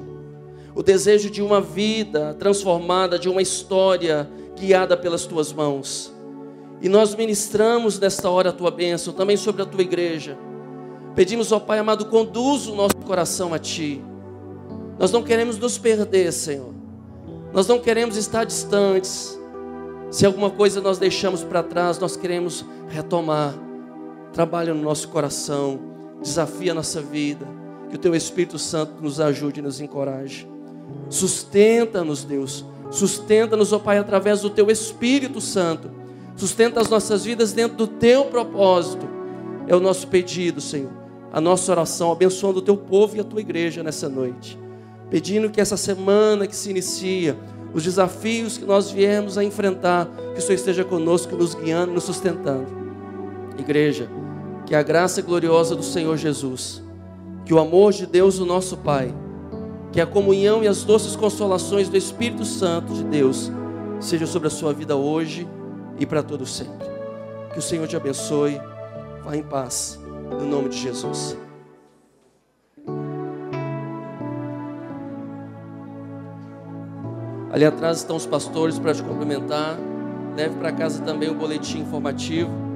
O desejo de uma vida transformada, de uma história guiada pelas Tuas mãos. E nós ministramos nesta hora a Tua bênção, também sobre a Tua igreja. Pedimos, ó Pai amado, conduz o nosso coração a Ti. Nós não queremos nos perder, Senhor. Nós não queremos estar distantes. Se alguma coisa nós deixamos para trás, nós queremos retomar. Trabalha no nosso coração, desafia a nossa vida. Que o Teu Espírito Santo nos ajude e nos encoraje. Sustenta-nos, Deus. Sustenta-nos, ó Pai, através do Teu Espírito Santo. Sustenta as nossas vidas dentro do Teu propósito. É o nosso pedido, Senhor. A nossa oração, abençoando o Teu povo e a Tua igreja nessa noite. Pedindo que essa semana que se inicia, os desafios que nós viemos a enfrentar, que o Senhor esteja conosco, nos guiando, nos sustentando. Igreja, que a graça gloriosa do Senhor Jesus, que o amor de Deus, o nosso Pai, que a comunhão e as doces consolações do Espírito Santo de Deus seja sobre a sua vida hoje e para todo sempre. Que o Senhor te abençoe. Vá em paz, no nome de Jesus. Ali atrás estão os pastores para te cumprimentar. Leve para casa também o boletim informativo.